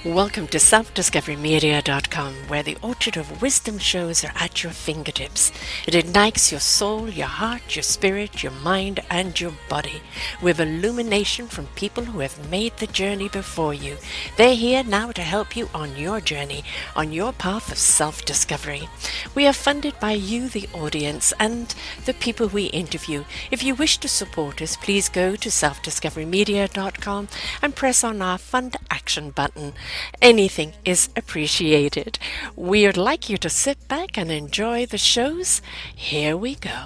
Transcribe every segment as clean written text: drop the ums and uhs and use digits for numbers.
Welcome to selfdiscoverymedia.com, where the orchard of wisdom shows are at your fingertips. It ignites your soul, your heart, your spirit, your mind, and your body with illumination from people who have made the journey before you. They're here now to help you on your journey, on your path of self-discovery. We are funded by you, the audience, and the people we interview. If you wish to support us, please go to selfdiscoverymedia.com and press on our Fund Action button. Anything is appreciated. We'd like you to sit back and enjoy the shows. Here we go.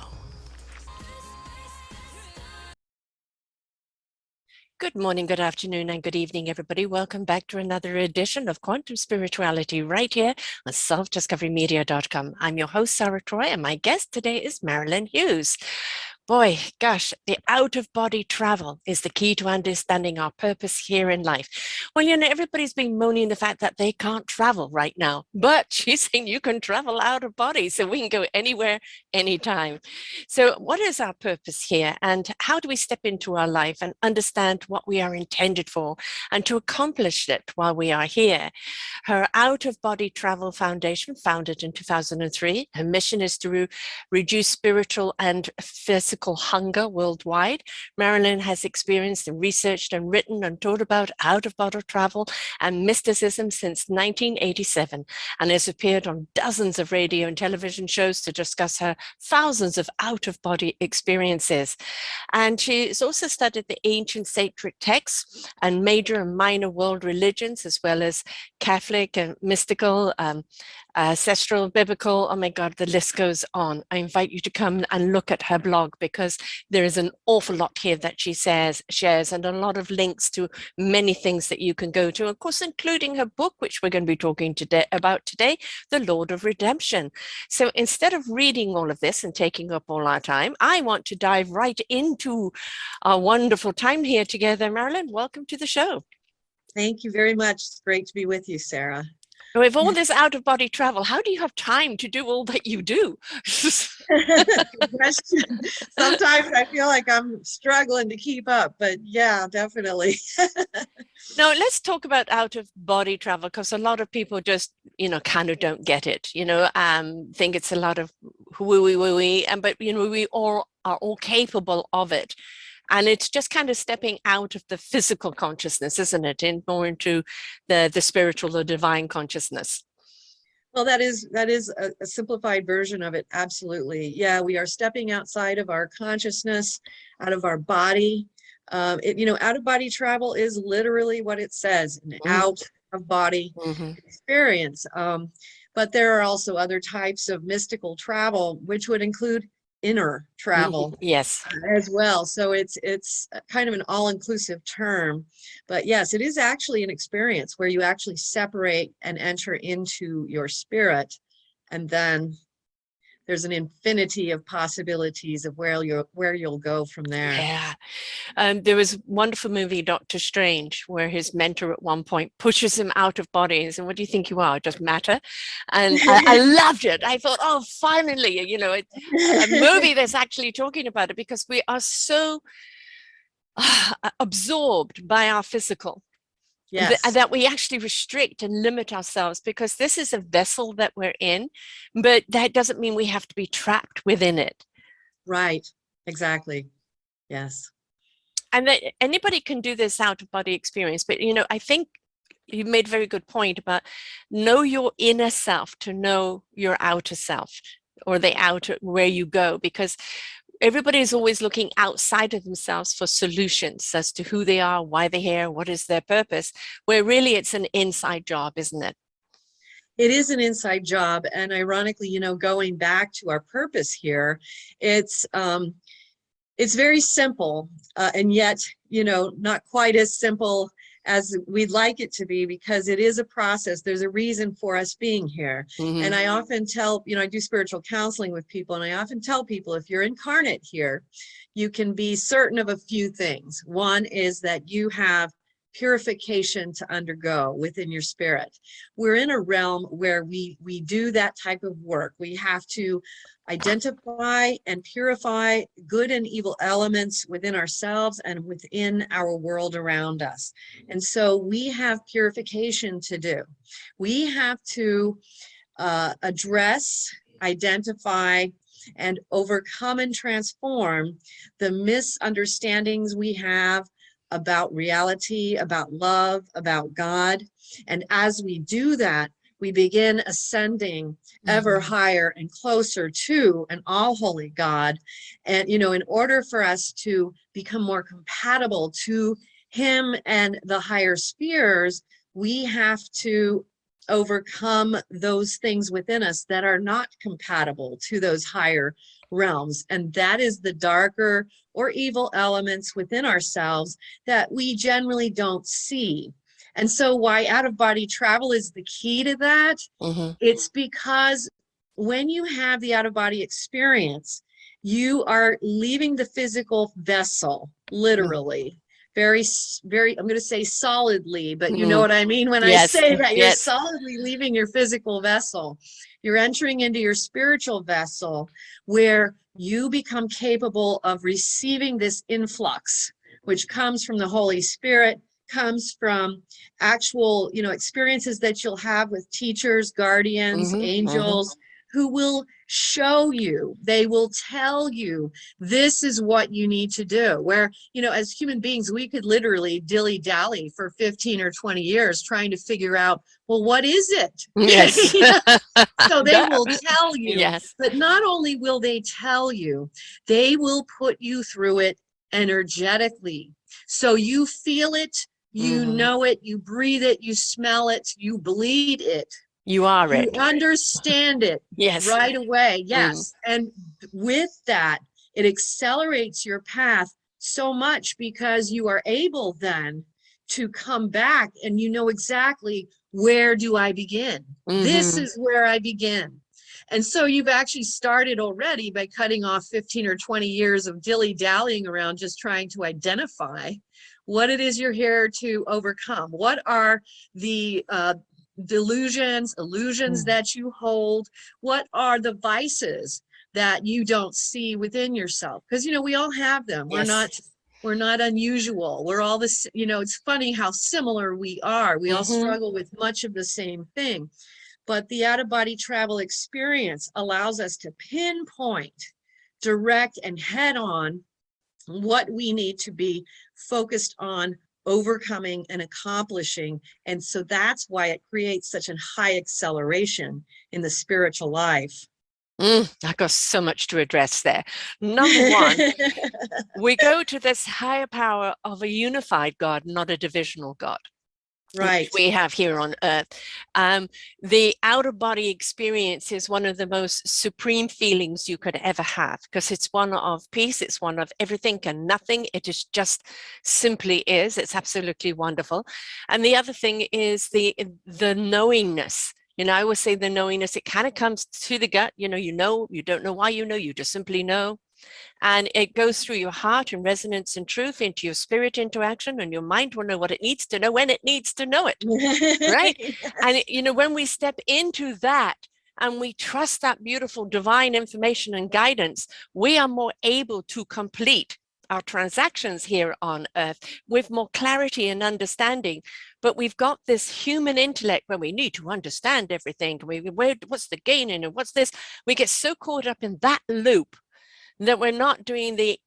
Good morning, good afternoon, and good evening, everybody. Welcome back to another edition of Quantum Spirituality right here on selfdiscoverymedia.com. I'm your host, Sarah Troy, and my guest today is Marilynn Hughes. Boy, gosh, the out-of-body travel is the key to understanding our purpose here in life. Well, everybody's been moaning the fact that they can't travel right now, but she's saying you can travel out of body, so we can go anywhere, anytime. So what is our purpose here, and how do we step into our life and understand what we are intended for and to accomplish it while we are here? Her out-of-body travel foundation, founded in 2003, her mission is to reduce spiritual and physical hunger worldwide. Marilynn has experienced and researched and written and taught about out-of-body travel and mysticism since 1987, and has appeared on dozens of radio and television shows to discuss her thousands of out-of-body experiences. And she's also studied the ancient sacred texts and major and minor world religions, as well as Catholic and mystical, ancestral, biblical. Oh my God, the list goes on. I invite you to come and look at her blog, because there is an awful lot here that she shares, and a lot of links to many things that you can go to, of course, including her book, which we're going to be talking about today, The Lord of Redemption. So instead of reading all of this and taking up all our time, I want to dive right into our wonderful time here together. Marilynn, welcome to the show. Thank you very much. It's great to be with you, Sarah. With all this out-of-body travel, how do you have time to do all that you do? Good question. Sometimes I feel like I'm struggling to keep up, but yeah, definitely. Now, let's talk about out-of-body travel, because a lot of people just, kind of don't get it, think it's a lot of woo-wee, but, we all are all capable of it. And it's just kind of stepping out of the physical consciousness, isn't it? And more into the spiritual or divine consciousness. Well, that is a simplified version of it. Absolutely. Yeah, we are stepping outside of our consciousness, out of our body. Out of body travel is literally what it says, an out of body experience. But there are also other types of mystical travel, which would include inner travel Yes. as well. So it's kind of an all-inclusive term, but yes, it is actually an experience where you actually separate and enter into your spirit, and then there's an infinity of possibilities of where you'll go from there. Yeah. There was a wonderful movie, Doctor Strange, where his mentor at one point pushes him out of body and said, "What do you think you are, just matter?" And I loved it. I thought, oh, finally, a movie that's actually talking about it, because we are so absorbed by our physical. Yes. That we actually restrict and limit ourselves, because this is a vessel that we're in, but that doesn't mean we have to be trapped within it. Right. Exactly. Yes. And that anybody can do this out-of-body experience, but I think you made a very good point about know your inner self to know your outer self, or the outer, where you go, because everybody is always looking outside of themselves for solutions as to who they are, why they're here, what is their purpose, where really it's an inside job, isn't it? It is an inside job. And ironically, going back to our purpose here, it's very simple, and yet, not quite as simple as we'd like it to be, because it is a process. There's a reason for us being here. And I often tell, I do spiritual counseling with people, and I often tell people, if you're incarnate here, you can be certain of a few things. One is that you have purification to undergo within your spirit. We're in a realm where we do that type of work. We have to identify and purify good and evil elements within ourselves and within our world around us. And so we have purification to do. We have to address, identify, and overcome and transform the misunderstandings we have about reality, about love, about God. And as we do that, we begin ascending ever higher and closer to an all-holy God. And, you know, in order for us to become more compatible to him and the higher spheres, we have to overcome those things within us that are not compatible to those higher realms. And that is the darker or evil elements within ourselves that we generally don't see. And so why out-of-body travel is the key to that, it's because when you have the out-of-body experience, you are leaving the physical vessel, literally. Very, I'm going to say solidly, but you know what I mean when I say that. You're solidly leaving your physical vessel. You're entering into your spiritual vessel where you become capable of receiving this influx, which comes from the Holy Spirit, comes from actual, you know, experiences that you'll have with teachers, guardians, angels, who will show you, they will tell you, this is what you need to do. Where, you know, as human beings, we could literally dilly-dally for 15 or 20 years trying to figure out, well, what is it? Yes. You know? So they will tell you, Yes. but not only will they tell you, they will put you through it energetically. So you feel it, you know it, you breathe it, you smell it, you bleed it. You are You it. understand it right away. Yes. And with that, it accelerates your path so much because you are able then to come back and you know exactly, where do I begin? This is where I begin. And so you've actually started already by cutting off 15 or 20 years of dilly-dallying around just trying to identify what it is you're here to overcome. What are the delusions, illusions that you hold? What are the vices that you don't see within yourself? Because, you know, we all have them. We're not unusual. We're all this, you know, it's funny how similar we are. We all struggle with much of the same thing. But the out-of-body travel experience allows us to pinpoint, direct, and head on what we need to be focused on overcoming and accomplishing. And so that's why it creates such a high acceleration in the spiritual life. I've got so much to address there. Number one, we go to this higher power of a unified God, not a divisional God. Right. We have here on earth. The out-of-body experience is one of the most supreme feelings you could ever have, because it's one of peace, it's one of everything and nothing. It is just simply is. It's absolutely wonderful. And the other thing is the knowingness. You know, I always say the knowingness, it kind of comes to the gut. You don't know why you just simply know. And it goes through your heart in resonance and truth into your spirit interaction, and your mind will know what it needs to know when it needs to know it, right? And, you know, when we step into that and we trust that beautiful divine information and guidance, we are more able to complete our transactions here on earth with more clarity and understanding. But we've got this human intellect where we need to understand everything. What's the gain in it? What's this? We get so caught up in that loop that we're not doing the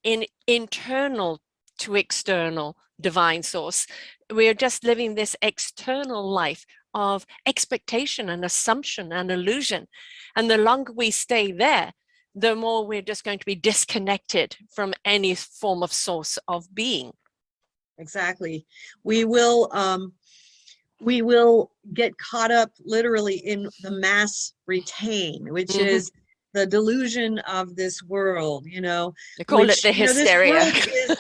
internal to external divine source. We're just living this external life of expectation and assumption and illusion. And the longer we stay there, the more we're just going to be disconnected from any form of source of being. Exactly. We will get caught up literally in the mass retain, which is the delusion of this world, you know. They call it the hysteria.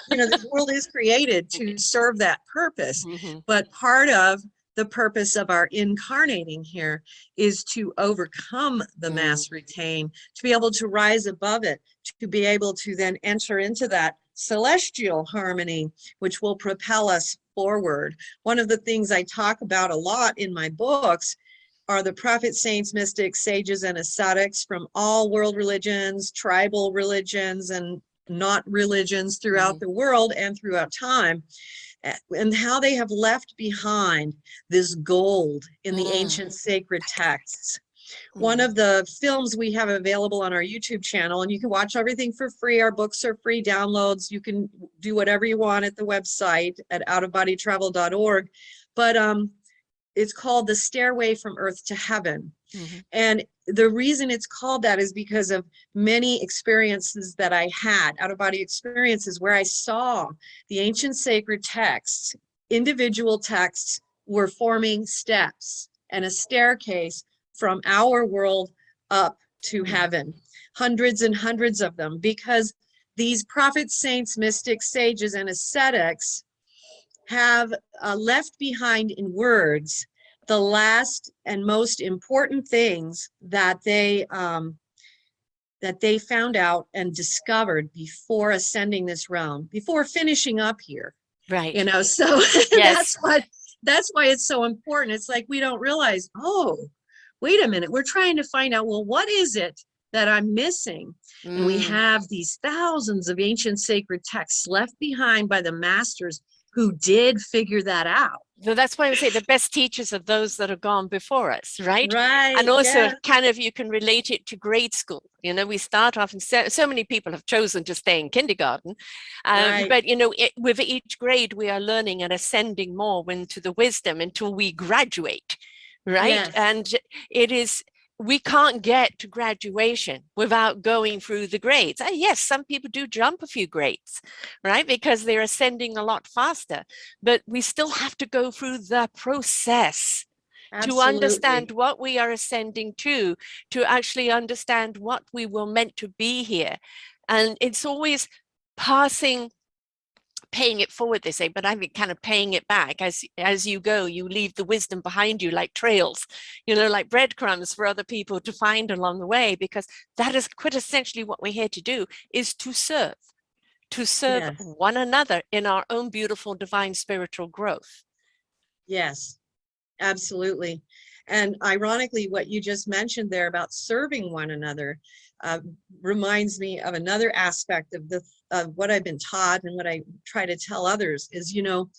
This world is created to serve that purpose. But part of the purpose of our incarnating here is to overcome the mass retain, to be able to rise above it, to be able to then enter into that celestial harmony, which will propel us forward. One of the things I talk about a lot in my books are the prophets, saints, mystics, sages, and ascetics from all world religions, tribal religions, and not religions throughout the world and throughout time, and how they have left behind this gold in the ancient sacred texts. One of the films we have available on our YouTube channel, and you can watch everything for free. Our books are free downloads. You can do whatever you want at the website at outofbodytravel.org. But it's called The Stairway from Earth to Heaven. And the reason it's called that is because of many experiences that I had, out-of-body experiences, where I saw the ancient sacred texts, individual texts were forming steps and a staircase from our world up to heaven, hundreds and hundreds of them, because these prophets, saints, mystics, sages, and ascetics have left behind in words the last and most important things that they found out and discovered before ascending this realm, before finishing up here. Right. You know, so Yes. that's why it's so important. It's like we don't realize, oh, wait a minute, we're trying to find out, well, what is it that I'm missing? And we have these thousands of ancient sacred texts left behind by the masters who did figure that out. So that's why I would say the best teachers are those that have gone before us, right? Right. And also yeah. kind of you can relate it to grade school. You know, we start off and so many people have chosen to stay in kindergarten. Right. But, you know, with each grade, we are learning and ascending more into the wisdom until we graduate, right? Yes. And it is, we can't get to graduation without going through the grades. Yes, some people do jump a few grades, right? Because they're ascending a lot faster, but we still have to go through the process to understand what we are ascending to actually understand what we were meant to be here. And it's always paying it forward, they say, but I mean kind of paying it back as you go. You leave the wisdom behind you like trails, you know, like breadcrumbs for other people to find along the way, because that is quintessentially what we're here to do, is to serve yes. one another in our own beautiful divine spiritual growth. Yes, absolutely. And ironically, what you just mentioned there about serving one another reminds me of another aspect of what I've been taught and what I try to tell others is, you know,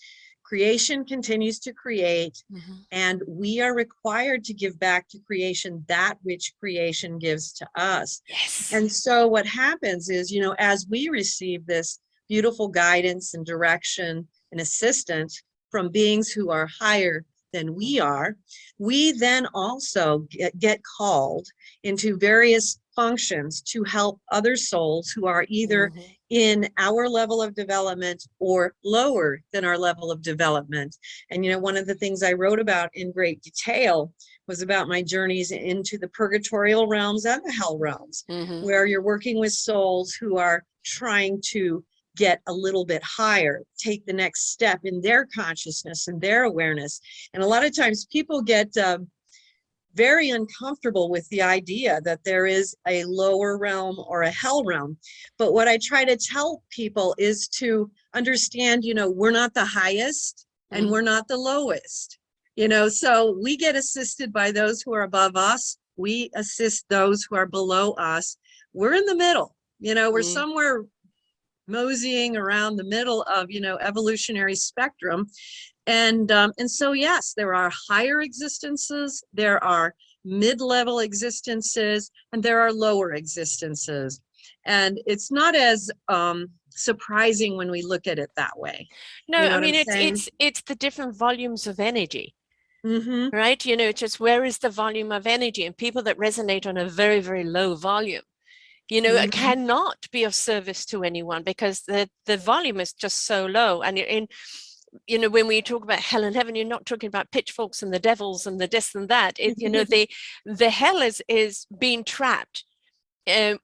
creation continues to create, and we are required to give back to creation that which creation gives to us. Yes. And so what happens is, you know, as we receive this beautiful guidance and direction and assistance from beings who are higher than we are, we then also get called into various functions to help other souls who are either in our level of development or lower than our level of development. And, you know, one of the things I wrote about in great detail was about my journeys into the purgatorial realms and the hell realms, where you're working with souls who are trying to get a little bit higher, take the next step in their consciousness and their awareness. And a lot of times people get very uncomfortable with the idea that there is a lower realm or a hell realm. But what I try to tell people is to understand, you know, we're not the highest and we're not the lowest, you know, so we get assisted by those who are above us. We assist those who are below us. We're in the middle, you know, we're somewhere moseying around the middle of, you know, evolutionary spectrum. And so, yes, there are higher existences, there are mid-level existences, and there are lower existences. And it's not as surprising when we look at it that way. No, you know I mean, it's the different volumes of energy. Right? You know, just where is the volume of energy? And people that resonate on a very, very low volume, you know, it cannot be of service to anyone because the volume is just so low. And you know, when we talk about hell and heaven, you're not talking about pitchforks and the devils and the this and that. You know, the hell is being trapped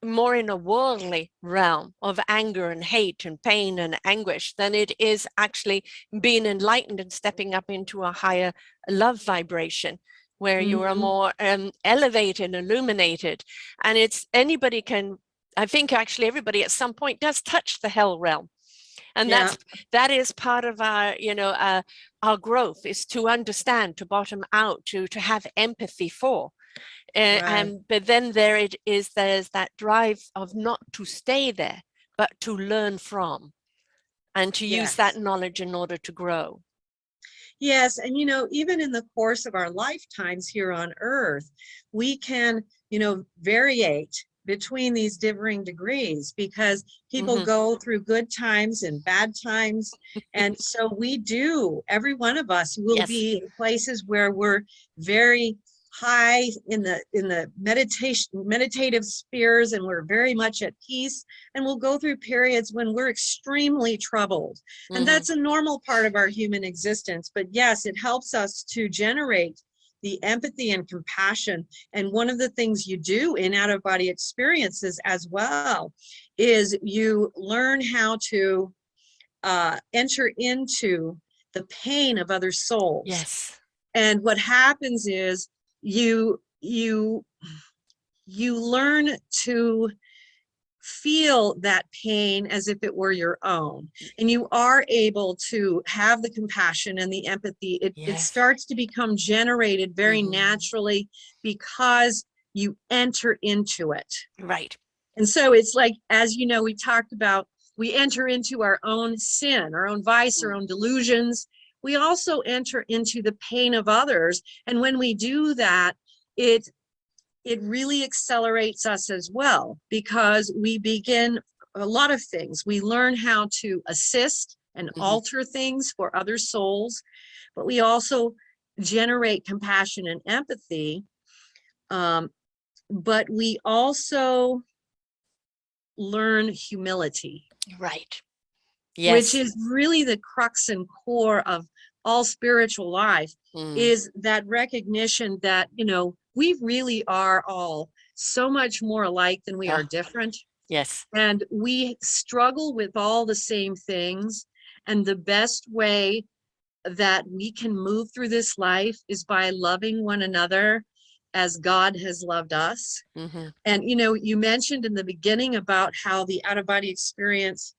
more in a worldly realm of anger and hate and pain and anguish than it is actually being enlightened and stepping up into a higher love vibration where you are more elevated, illuminated. And it's anybody can, I think actually everybody at some point does touch the hell realm. And Yeah, that is part of our growth, is to understand, to bottom out, to have empathy for. right. But then there's that drive of not to stay there, but to learn from and to use that Yes. knowledge in order to grow. Yes. And, even in the course of our lifetimes here on Earth, we can, variate between these differing degrees because people Hmm. go through good times and bad times. And so every one of us will Yes. be in places where we're very high in the meditative spheres, and we're very much at peace, and we'll go through periods when we're extremely troubled, and Hmm. that's a normal part of our human existence. But yes, it helps us to generate the empathy and compassion. And one of the things you do in out of body experiences as well is you learn how to enter into the pain of other souls. Yes. And what happens is you you you learn to feel that pain as if it were your own, and you are able to have the compassion and the empathy. It Yes. starts to become generated very Hmm. naturally because you enter into it. Right. And so it's like, as we talked about, we enter into our own sin, our own vice, our Mm. own delusions. We also enter into the pain of others, and when we do that, it it really accelerates us as well, because we begin a lot of things. We learn how to assist and Hmm. alter things for other souls, but we also generate compassion and empathy. Um, but we also learn humility, Right. which Yes. is really the crux and core of all spiritual life, Mm. is that recognition that, we really are all so much more alike than we are Oh, different. yes. And we struggle with all the same things. And the best way that we can move through this life is by loving one another as God has loved us. Hmm. And, you mentioned in the beginning about how the out of body experience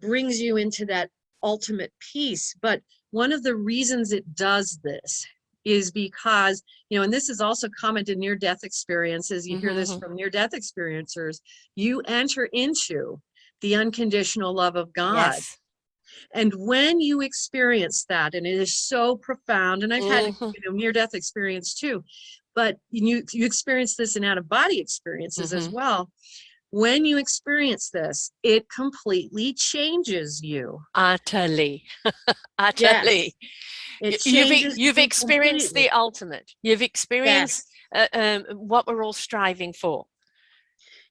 brings you into that ultimate peace. But one of the reasons it does this is because, and this is also common to near death experiences. You hear this Hmm. from near death experiencers. You enter into the unconditional love of God. Yes. And when you experience that, and it is so profound, and I've had, Hmm. near death experience too, but you experience this in out of body experiences as Hmm. well. When you experience this, it completely changes you. Utterly. Yes, Utterly. it You've changes you've you experienced completely. the ultimate. You've experienced Yes, what we're all striving for.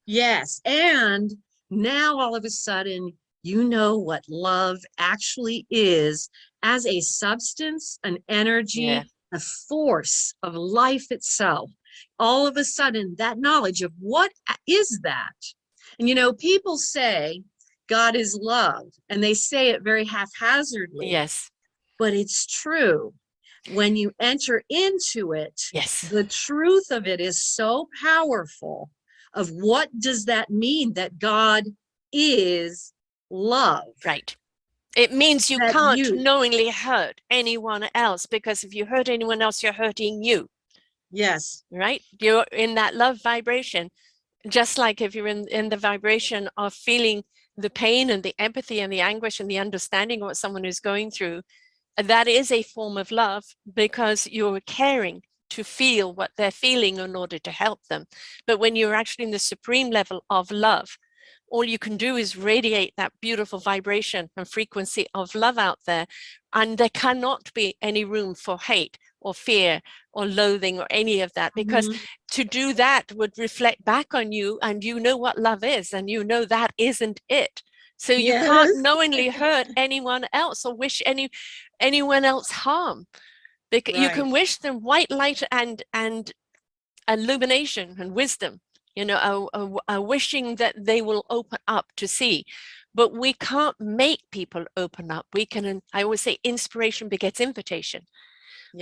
yes. And now all of a sudden, you know what love actually is as a substance, an Yeah. energy, a force of life itself. All of a sudden, that knowledge of what is that? And people say God is love, and they say it very haphazardly, Yes. but it's true. When you enter into it, Yes. the truth of it is so powerful. Of what does that mean, that God is love? Right. It means you That can't you, knowingly hurt anyone else, because if you hurt anyone else, you're hurting you, yes, right? You're in that love vibration. Just like if you're in the vibration of feeling the pain and the empathy and the anguish and the understanding of what someone is going through, that is a form of love, because you're caring to feel what they're feeling in order to help them. But when you're actually in the supreme level of love, all you can do is radiate that beautiful vibration and frequency of love out there. And there cannot be any room for hate or fear or loathing or any of that, because mhm, to do that would reflect back on you, and you know what love is, and you know that isn't it. So you can't yes, knowingly hurt anyone else or wish anyone else harm, because you right, can wish them white light and illumination and wisdom, a wishing that they will open up to see. But we can't make people open up. We can, I always say, inspiration begets invitation.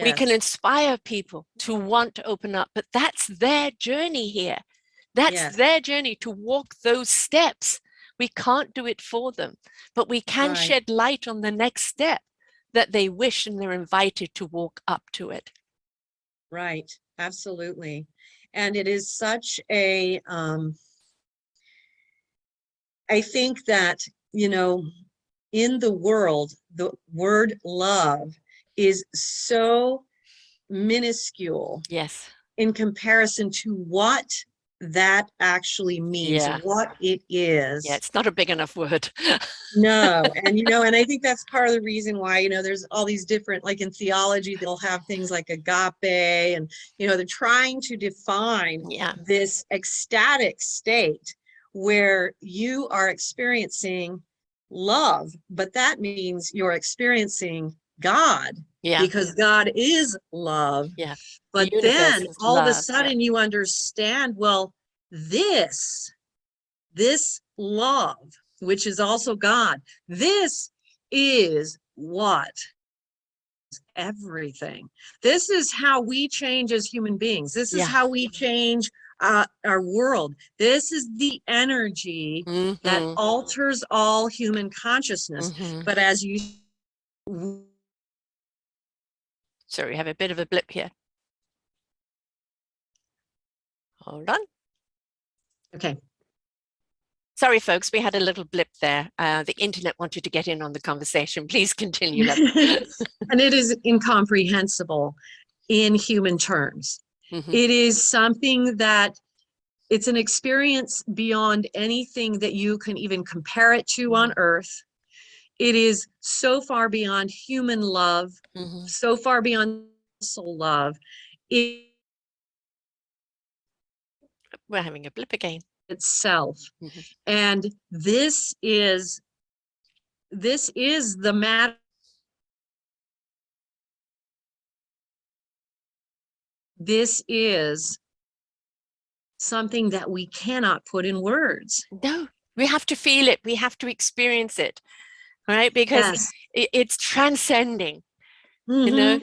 We can yes, inspire people to want to open up, but that's their journey here. That's yes, their journey to walk those steps We can't do it for them, but we can shed light on the next step that they wish, and they're invited to walk up to it. Right. Absolutely. And it is such a, I think that, you know, in the world, the word love is so minuscule Yes. in comparison to what that actually means, Yeah. what it is. Yeah, it's not a big enough word. No. And, you know, and I think that's part of the reason why, you know, there's all these different, like in theology, they'll have things like agape, and, you know, they're trying to define this ecstatic state where you are experiencing love, but that means you're experiencing God, because God is love. Yeah. But The universe then is all of a love. sudden you understand, well, this love, which is also God, this is what everything. This is how we change as human beings. This is how we change our world. This is the energy that alters all human consciousness. But as you, sorry, we have a bit of a blip here. Hold on. Okay. Sorry, folks, we had a little blip there. The internet wanted to get in on the conversation. Please continue. And it is incomprehensible in human terms. It is something that it's an experience beyond anything that you can even compare it to on earth. It is so far beyond human love, so far beyond soul love. We're having a blip again. Itself. And this is the matter. This is something that we cannot put in words. No, we have to feel it. We have to experience it, right? Because it's transcending, you know.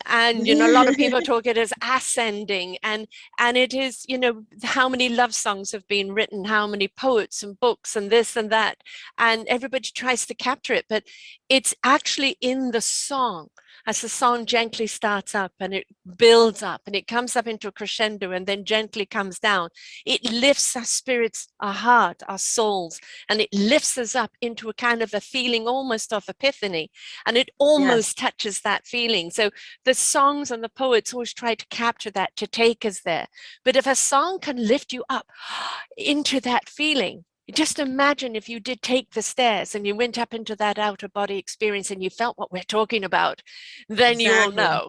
And, you know, a lot of people talk it as ascending, and it is, you know, how many love songs have been written, how many poets and books and this and that, and everybody tries to capture it, but it's actually in the song. As the song gently starts up and it builds up and it comes up into a crescendo and then gently comes down, it lifts our spirits, our heart, our souls, and it lifts us up into a kind of a feeling almost of epiphany, and it almost touches that feeling. So the songs and the poets always try to capture that, to take us there. But if a song can lift you up into that feeling, just imagine if you did take the stairs and you went up into that outer body experience and you felt what we're talking about, then you will know.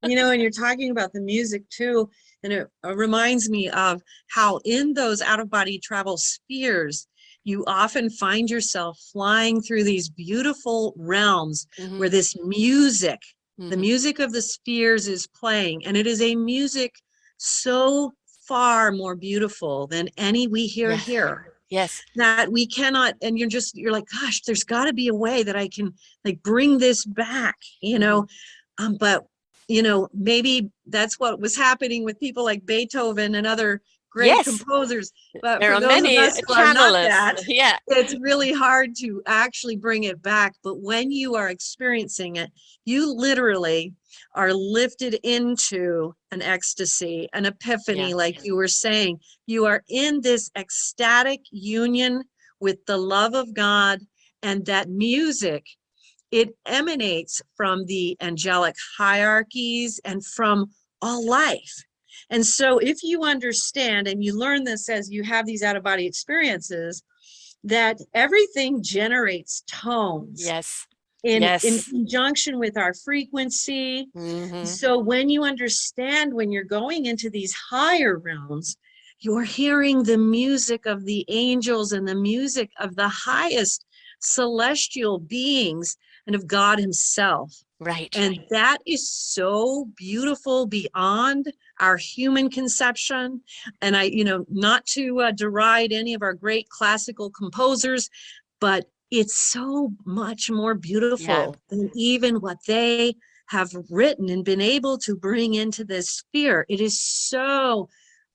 You know, and you're talking about the music too, and it reminds me of how in those out-of-body travel spheres, you often find yourself flying through these beautiful realms where this music, the music of the spheres is playing, and it is a music so far more beautiful than any we hear here. Yes. That we cannot, and you're like, gosh, there's got to be a way that I can like bring this back, you know. But you know, maybe that's what was happening with people like Beethoven and other great composers. But there for are those many of us who are not that, yeah, it's really hard to actually bring it back. But when you are experiencing it, you literally are lifted into an ecstasy, an epiphany, like you were saying. You are in this ecstatic union with the love of God, and that music, it emanates from the angelic hierarchies and from all life. And so if you understand and you learn this as you have these out-of-body experiences, that everything generates tones. Yes. In conjunction with our frequency. So when you understand, when you're going into these higher realms, you're hearing the music of the angels and the music of the highest celestial beings and of God himself. Right. And that is so beautiful beyond our human conception. And I, you know, not to deride any of our great classical composers, but it's so much more beautiful than even what they have written and been able to bring into this sphere. It is so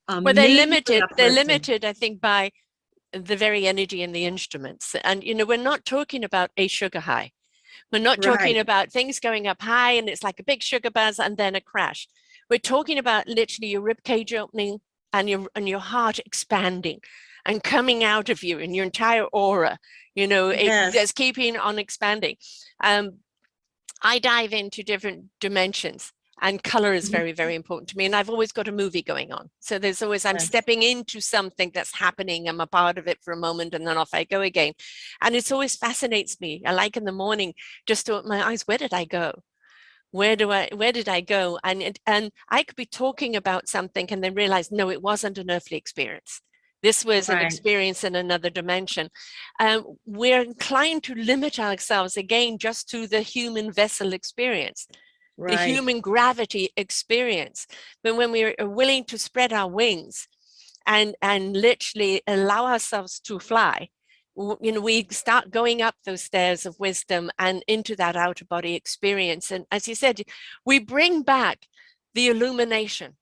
well, they're limited, I think, by the very energy in the instruments. And, we're not talking about a sugar high. We're not talking Right. about things going up high and it's like a big sugar buzz and then a crash. We're talking about literally your rib cage opening and your heart expanding and coming out of you and your entire aura, it Yes. just keeping on expanding. I dive into different dimensions, and color is Mhm. very, very important to me. And I've always got a movie going on. So there's always, I'm Yes. stepping into something that's happening. I'm a part of it for a moment and then off I go again. And it's always fascinates me. I like in the morning just to open my eyes, where did I go? Where did I go? And I could be talking about something and then realize, no, it wasn't an earthly experience. This was an Right. experience in another dimension. We're inclined to limit ourselves again just to the human vessel experience, the Right. human gravity experience. But when we are willing to spread our wings and literally allow ourselves to fly, we start going up those stairs of wisdom and into that outer body experience. And as you said, we bring back the illumination.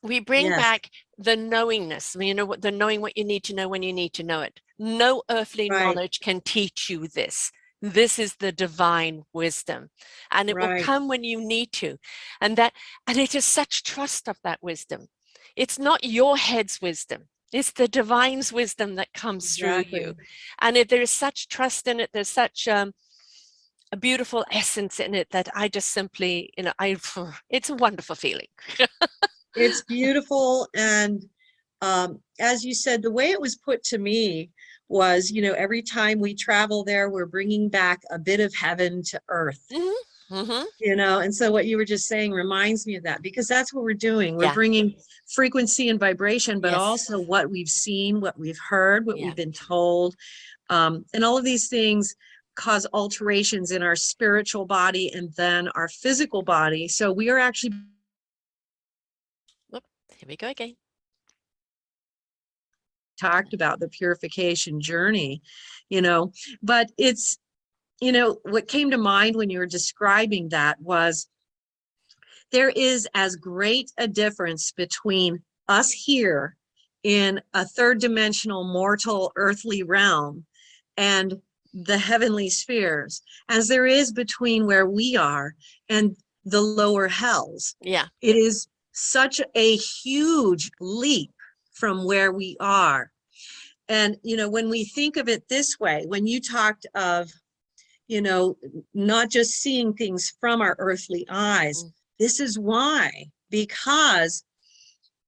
We bring Yes. back the knowingness, the knowing what you need to know when you need to know it. No earthly Right. knowledge can teach you this. This is the divine wisdom, and it will Right. come when you need to. And it is such trust of that wisdom. It's not your head's wisdom. It's the divine's wisdom that comes through you. Exactly. And there is such trust in it. There's such a beautiful essence in it that I just simply, it's a wonderful feeling. It's beautiful. And as you said, the way it was put to me was, every time we travel there, we're bringing back a bit of heaven to earth. Mm-hmm. Mm-hmm. And so what you were just saying reminds me of that, because that's what we're doing. We're Yeah. bringing frequency and vibration, but Yes. also what we've seen, what we've heard, what Yeah. we've been told. And all of these things cause alterations in our spiritual body and then our physical body. So we are actually Look, here we go again. talked about the purification journey, but it's, what came to mind when you were describing that was there is as great a difference between us here in a third dimensional mortal earthly realm and the heavenly spheres as there is between where we are and the lower hells. Yeah. It is such a huge leap from where we are. And, when we think of it this way, when you talked of, not just seeing things from our earthly eyes, Mm, this is why, because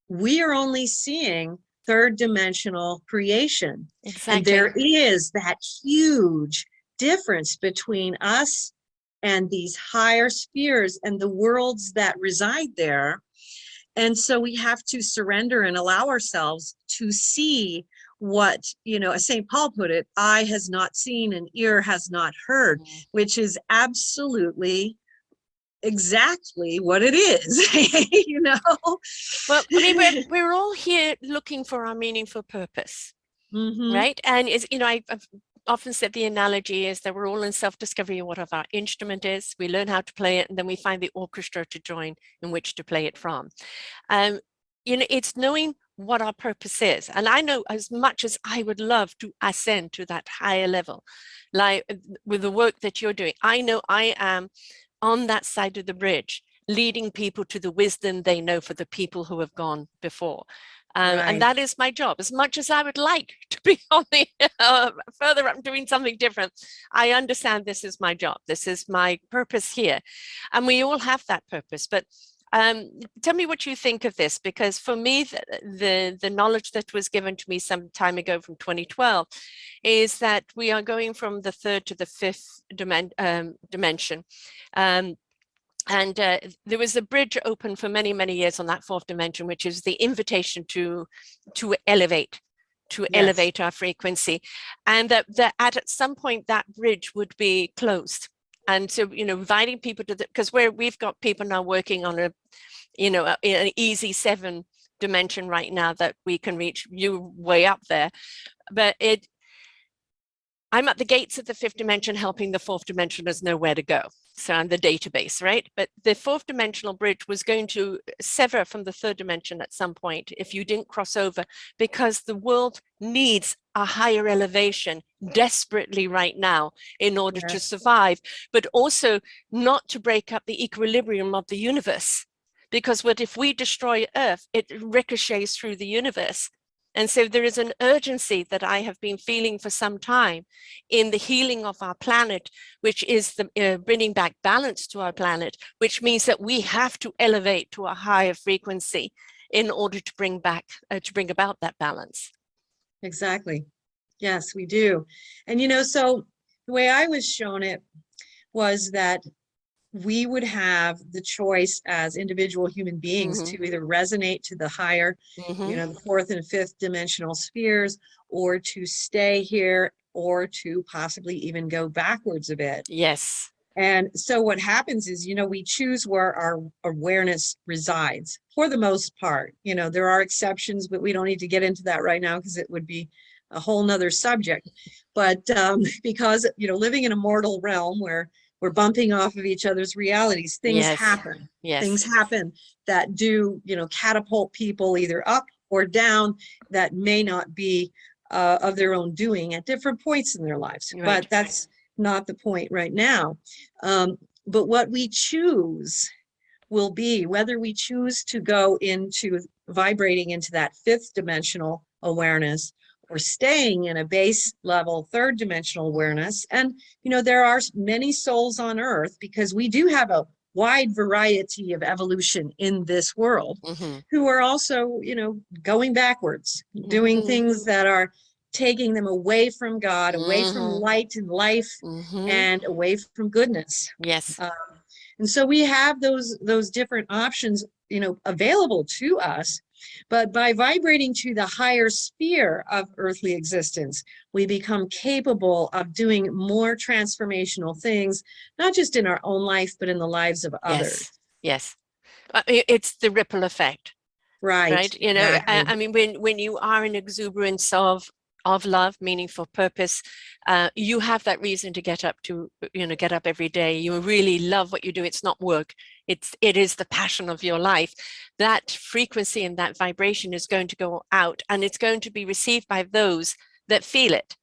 we are only seeing third dimensional creation. And there exactly. is that huge difference between us and these higher spheres and the worlds that reside there. And so we have to surrender and allow ourselves to see what, as St. Paul put it, eye has not seen and ear has not heard, Mm. which is absolutely exactly what it is, Well, I mean, we're all here looking for our meaningful purpose, Mm-hmm. right? And I've often said the analogy is that we're all in self-discovery of what our instrument is. We learn how to play it, and then we find the orchestra to join in which to play it from. Um, it's knowing what our purpose is. And I know as much as I would love to ascend to that higher level, like with the work that you're doing, I know I am on that side of the bridge, leading people to the wisdom they know for the people who have gone before. And Right. that is my job. As much as I would like to be on the further up doing something different, I understand this is my job. This is my purpose here. And we all have that purpose. But tell me what you think of this, because for me, the knowledge that was given to me some time ago from 2012 is that we are going from the third to the fifth dimension. Um, and there was a bridge open for many, many years on that fourth dimension, which is the invitation to elevate, Yes. our frequency, and that at some point that bridge would be closed. And so, inviting people to because we've got people now working on an easy 7 dimension right now that we can reach you way up there, but I'm at the gates of the fifth dimension, helping the fourth dimensioners know where to go. So I'm the database, right? But the fourth dimensional bridge was going to sever from the third dimension at some point if you didn't cross over, because the world needs a higher elevation desperately right now in order to Yes, survive, but also not to break up the equilibrium of the universe. Because what if we destroy Earth, it ricochets through the universe. And so there is an urgency that I have been feeling for some time in the healing of our planet, which is the bringing back balance to our planet, which means that we have to elevate to a higher frequency in order to bring about that balance. exactly. Yes, we do. And, so the way I was shown it was that we would have the choice as individual human beings to either resonate to the higher, the fourth and fifth dimensional spheres, or to stay here, or to possibly even go backwards a bit. Yes. And so what happens is, we choose where our awareness resides for the most part. There are exceptions, but we don't need to get into that right now because it would be a whole nother subject. But because, living in a mortal realm where we're bumping off of each other's realities, things happen. Things happen that do, catapult people either up or down that may not be of their own doing at different points in their lives. Right. But that's not the point right now. But what we choose will be whether we choose to go into vibrating into that fifth dimensional awareness or staying in a base level third dimensional awareness. And, there are many souls on earth because we do have a wide variety of evolution in this world who are also, going backwards, doing things that are taking them away from God, away from light and life, and away from goodness. Yes. And so we have those different options, available to us. But by vibrating to the higher sphere of earthly existence, we become capable of doing more transformational things, not just in our own life, but in the lives of others. Yes. It's the ripple effect. Right. Exactly. I mean, when you are in exuberance of love, meaningful purpose, you have that reason to get up every day. You really love what you do. It's not work. It is the passion of your life. That frequency and that vibration is going to go out, and it's going to be received by those that feel it.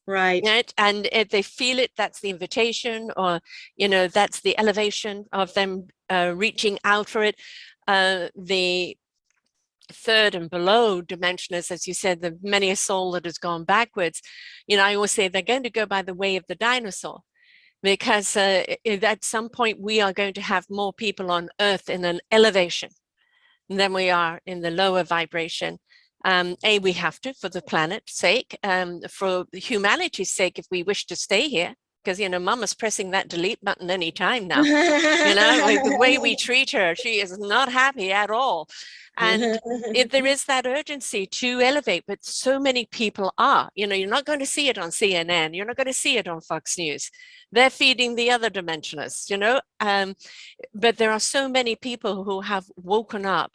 Right. And if they feel it, that's the invitation, or, that's the elevation of them reaching out for it. The third and below dimensioners, as you said, the many a soul that has gone backwards, I always say they're going to go by the way of the dinosaur, because at some point we are going to have more people on earth in an elevation than we are in the lower vibration. We have to, for the planet's sake, for humanity's sake, if we wish to stay here, because, Mama's pressing that delete button anytime now. Like the way we treat her, she is not happy at all. And there is that urgency to elevate, but so many people are. You're not going to see it on CNN. You're not going to see it on Fox News. They're feeding the other dimensionalists, but there are so many people who have woken up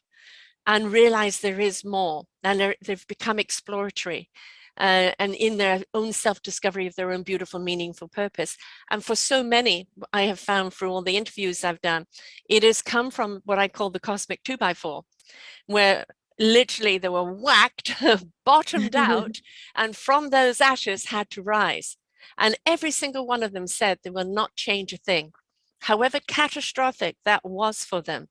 and realize there is more, and they've become exploratory. And in their own self-discovery of their own beautiful, meaningful purpose. And for so many, I have found through all the interviews I've done, it has come from what I call the cosmic 2x4, where literally they were whacked, bottomed out, and from those ashes had to rise. And every single one of them said they will not change a thing, however catastrophic that was for them.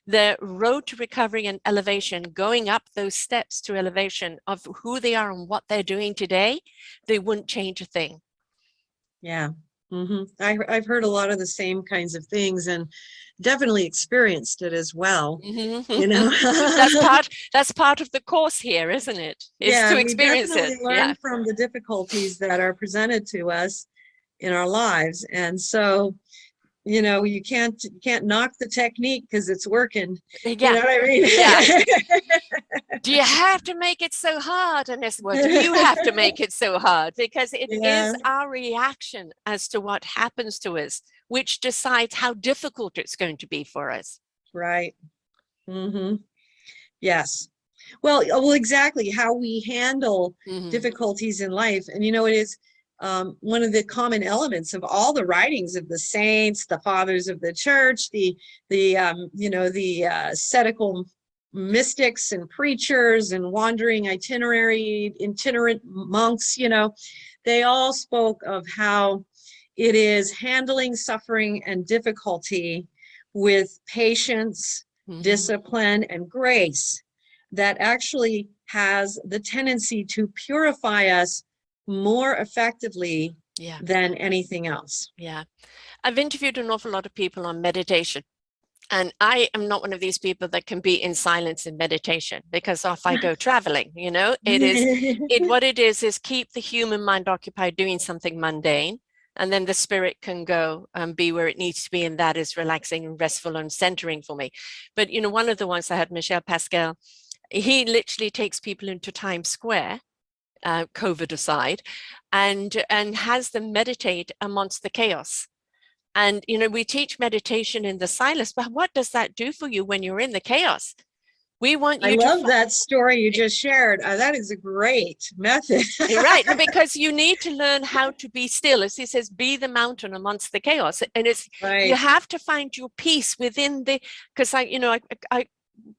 The road to recovery and elevation, going up those steps to elevation of who they are and what they're doing today, they wouldn't change a thing. Yeah. I've heard a lot of the same kinds of things, and definitely experienced it as well. That's part of the course here, isn't it? Is to experience we definitely it. learn from the difficulties that are presented to us in our lives. And so, you can't knock the technique because it's working. You know what I mean? Do you have to make it so hard? And it's, well, do you have to make it so hard? Because it is our reaction as to what happens to us, which decides how difficult it's going to be for us. Right. Yes. Well, exactly how we handle difficulties in life. And, it is one of the common elements of all the writings of the saints, the fathers of the church, the ascetical mystics and preachers and wandering itinerant monks, they all spoke of how it is handling suffering and difficulty with patience, discipline, and grace that actually has the tendency to purify us more effectively than anything else. Yeah. I've interviewed an awful lot of people on meditation. And I am not one of these people that can be in silence in meditation, because if I go traveling, what it is keep the human mind occupied doing something mundane, and then the spirit can go and be where it needs to be, and that is relaxing and restful and centering for me. But one of the ones I had, Michel Pascal, he literally takes people into Times Square, COVID aside, and has them meditate amongst the chaos. And, we teach meditation in the silence, but what does that do for you when you're in the chaos? We want you I love that story you just shared. That is a great method. Right, because you need to learn how to be still. As he says, be the mountain amongst the chaos. And it's right. You have to find your peace within because I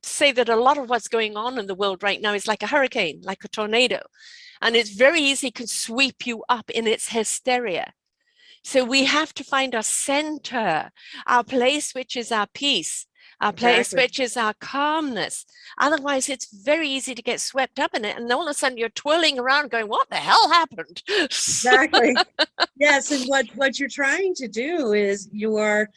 say that a lot of what's going on in the world right now is like a hurricane, like a tornado. And it's very easy to sweep you up in its hysteria. So we have to find our center, our place, which is our peace, our place, which is our calmness. Otherwise, it's very easy to get swept up in it. And all of a sudden you're twirling around going, what the hell happened? Exactly. Yes. And what you're trying to do is you are,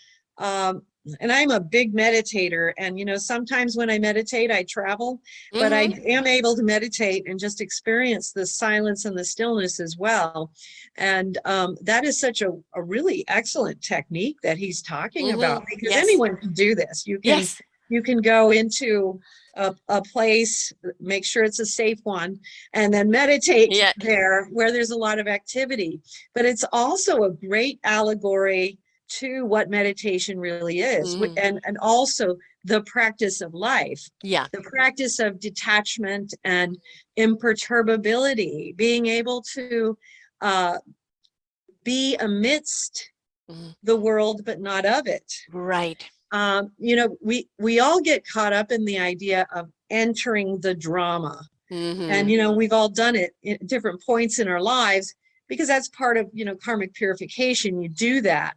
and I'm a big meditator, and sometimes when I meditate, I travel, but I am able to meditate and just experience the silence and the stillness as well. And that is such a really excellent technique that he's talking about, because anyone can do this. You can go into a place, make sure it's a safe one, and then meditate there where there's a lot of activity. But it's also a great allegory to what meditation really is, and also the practice of life, the practice of detachment and imperturbability, being able to be amidst the world but not of it. Right. We all get caught up in the idea of entering the drama, and we've all done it at different points in our lives, because that's part of karmic purification. You do that.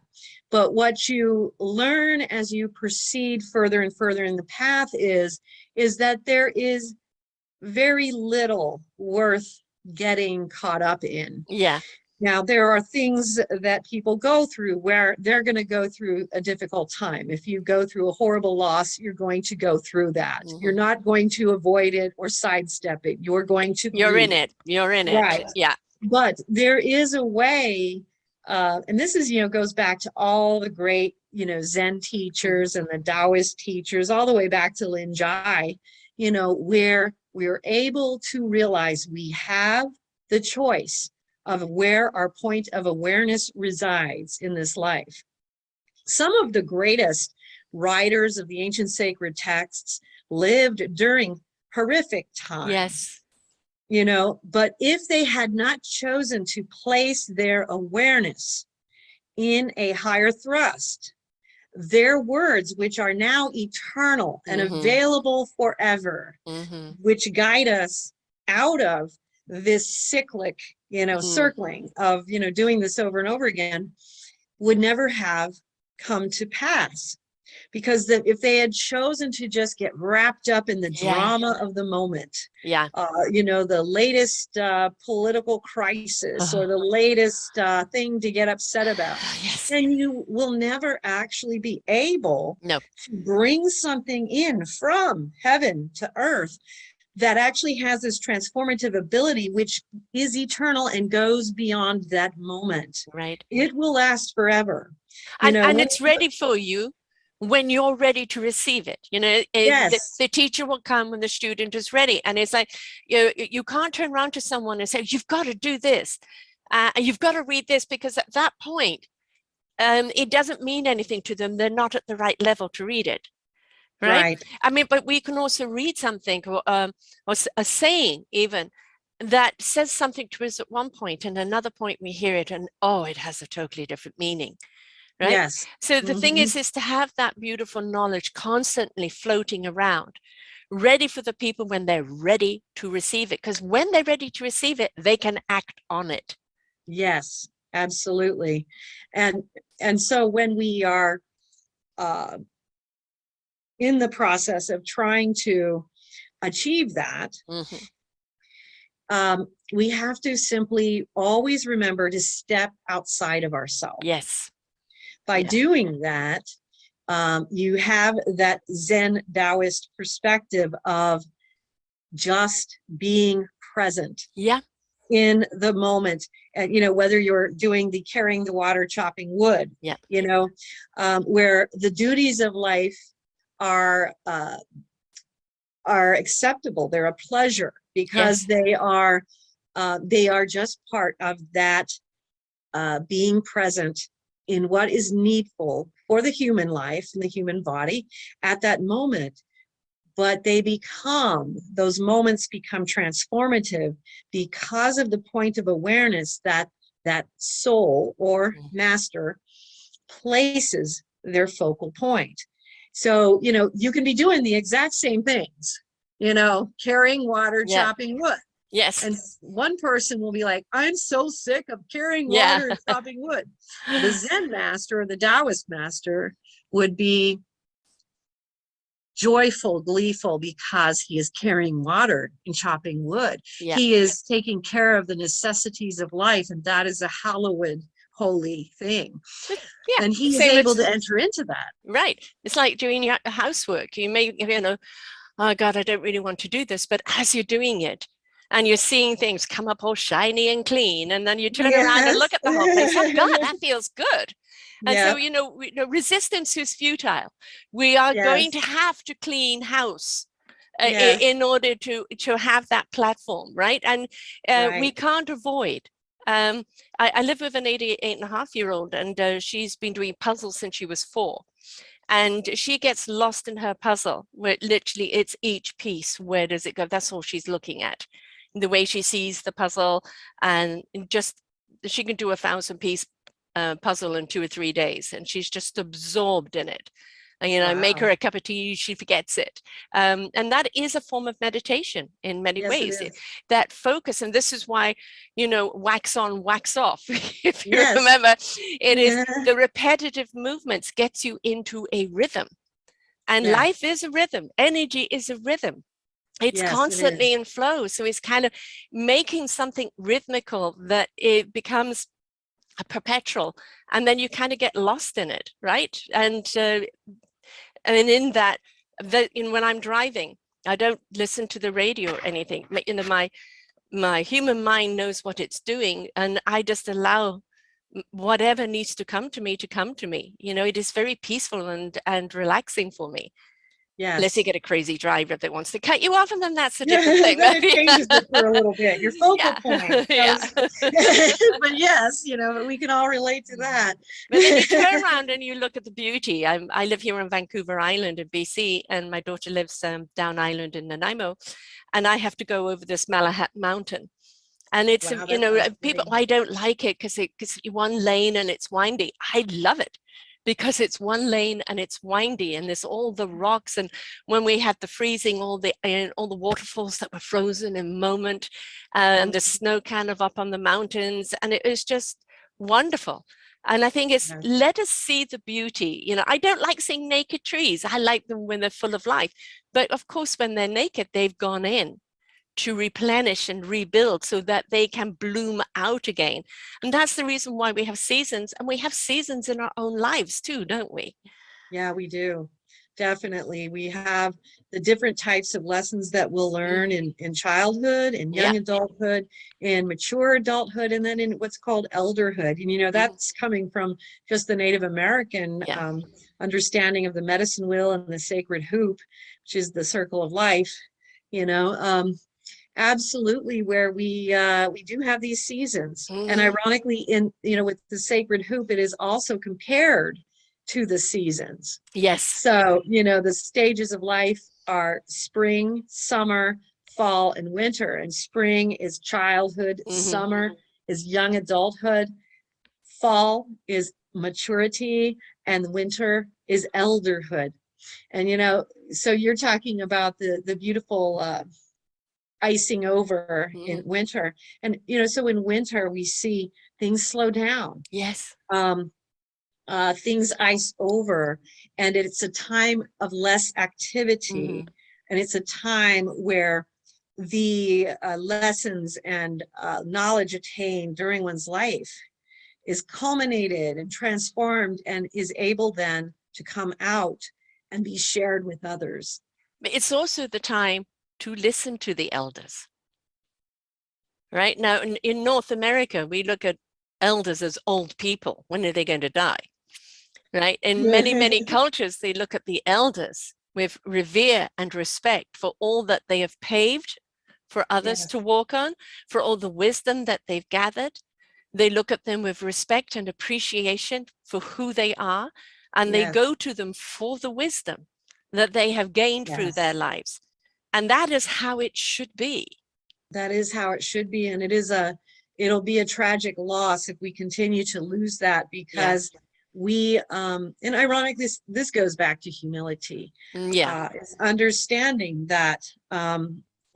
But what you learn as you proceed further and further in the path is that there is very little worth getting caught up in. Yeah. Now, there are things that people go through where they're going to go through a difficult time. If you go through a horrible loss, you're going to go through that. You're not going to avoid it or sidestep it. You're going to You're in it. You're in it. Right. Yeah. But there is a way, and this is, goes back to all the great, Zen teachers and the Taoist teachers, all the way back to Lin Jai, where we're able to realize we have the choice of where our point of awareness resides in this life. Some of the greatest writers of the ancient sacred texts lived during horrific times. Yes. But if they had not chosen to place their awareness in a higher thrust, their words, which are now eternal and available forever, which guide us out of this cyclic, circling of, doing this over and over again, would never have come to pass. Because if they had chosen to just get wrapped up in the drama of the moment, the latest political crisis or the latest thing to get upset about, then you will never actually be able to bring something in from heaven to earth that actually has this transformative ability, which is eternal and goes beyond that moment. Right. It will last forever. And it's ready for you when you're ready to receive it. The teacher will come when the student is ready. And it's like, you can't turn around to someone and say, you've got to do this. You've got to read this, because at that point, it doesn't mean anything to them. They're not at the right level to read it. Right. I mean, but we can also read something or a saying even, that says something to us at one point, and another point we hear it and, oh, it has a totally different meaning, right? Yes. So the thing is to have that beautiful knowledge constantly floating around, ready for the people when they're ready to receive it. Because when they're ready to receive it, they can act on it. Yes, absolutely. And so when we are in the process of trying to achieve that, we have to simply always remember to step outside of ourselves. Yes. By doing that, you have that Zen Taoist perspective of just being present. Yeah. In the moment, and whether you're doing the carrying the water, chopping wood, where the duties of life are acceptable, they're a pleasure because they are just part of that being present in what is needful for the human life and the human body at that moment. But those moments become transformative because of the point of awareness that that soul or master places their focal point. So, you can be doing the exact same things, carrying water, chopping wood. Yes. And one person will be like, I'm so sick of carrying water and chopping wood. The Zen master or the Taoist master would be joyful, gleeful, because he is carrying water and chopping wood. He is taking care of the necessities of life, and that is a hallowed, holy thing. And he is able to enter into that. Right. It's like doing your housework. You may, oh God, I don't really want to do this, but as you're doing it, and you're seeing things come up all shiny and clean, and then you turn around and look at the whole place. Oh God, that feels good. And so, resistance is futile. We are going to have to clean house in order to have that platform, right? And we can't avoid. I live with an 88-and-a-half-year-old, and she's been doing puzzles since she was 4. And she gets lost in her puzzle, where literally it's each piece. Where does it go? That's all she's looking at. The way she sees the puzzle, and just she can do a 1,000-piece puzzle in 2 or 3 days, and she's just absorbed in it. And make her a cup of tea, she forgets it. And that is a form of meditation in many ways. That focus, and this is why, wax on, wax off. If you remember, it is the repetitive movements gets you into a rhythm. And life is a rhythm. Energy is a rhythm. It's constantly in flow. So it's kind of making something rhythmical that it becomes a perpetual, and then you kind of get lost in it, right? And in that, when I'm driving, I don't listen to the radio or anything. My human mind knows what it's doing, and I just allow whatever needs to come to me to come to me. It is very peaceful and relaxing for me. Yes. Unless you get a crazy driver that wants to cut you off, and then that's a different thing. Then it changes it for a little bit. Your focal point. But yes, we can all relate to that. But then you turn around and you look at the beauty. I live here on Vancouver Island in BC, and my daughter lives down island in Nanaimo, and I have to go over this Malahat Mountain. And it's, people, I don't like it because it's one lane and it's windy. I love it because it's one lane and it's windy, and there's all the rocks. And when we had the freezing, all the waterfalls that were frozen in a moment, and the snow kind of up on the mountains, and it was just wonderful. And I think it's, let us see the beauty. I don't like seeing naked trees. I like them when they're full of life. But of course, when they're naked, they've gone in to replenish and rebuild so that they can bloom out again. And that's the reason why we have seasons, and we have seasons in our own lives too, don't we? Yeah, we do. Definitely. We have the different types of lessons that we'll learn in childhood, in young adulthood, in mature adulthood, and then in what's called elderhood. And that's coming from just the Native American understanding of the medicine wheel and the sacred hoop, which is the circle of life. Absolutely, where we do have these seasons. And ironically, with the sacred hoop, it is also compared to the seasons. Yes. So, the stages of life are spring, summer, fall and winter, and spring is childhood, summer is young adulthood, fall is maturity, and winter is elderhood. And so you're talking about the beautiful icing over in winter. And so in winter we see things slow down. Yes. Things ice over, and it's a time of less activity. And it's a time where the lessons and knowledge attained during one's life is culminated and transformed and is able then to come out and be shared with others. It's also the time to listen to the elders. Right now in North America, we look at elders as old people. When are they going to die? Right? In many cultures, they look at the elders with revere and respect for all that they have paved for others to walk on, for all the wisdom that they've gathered. They look at them with respect and appreciation for who they are, and they go to them for the wisdom that they have gained through their lives. And that is how it should be. That is how it should be. And it'll be a tragic loss if we continue to lose that, because we, and ironically, this goes back to humility. It's understanding that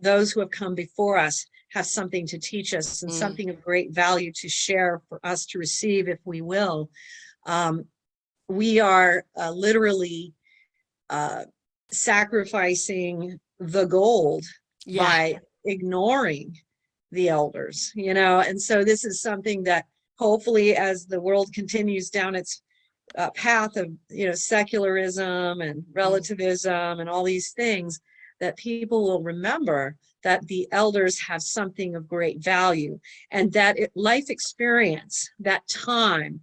those who have come before us have something to teach us and something of great value to share for us to receive, if we will. We are literally sacrificing the gold by ignoring the elders, and so this is something that hopefully, as the world continues down its path of secularism and relativism and all these things, that people will remember that the elders have something of great value, and that life experience, that time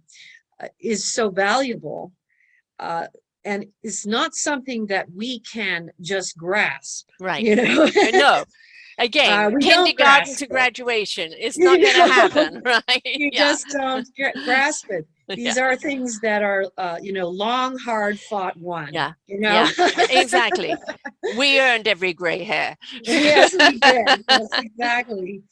is so valuable, and it's not something that we can just grasp. Right. No. Again, kindergarten to graduation. It's not going to happen, right? You just don't grasp it. These are things that are, long, hard fought won. Exactly. We earned every gray hair. Yes, we did. Yes, exactly.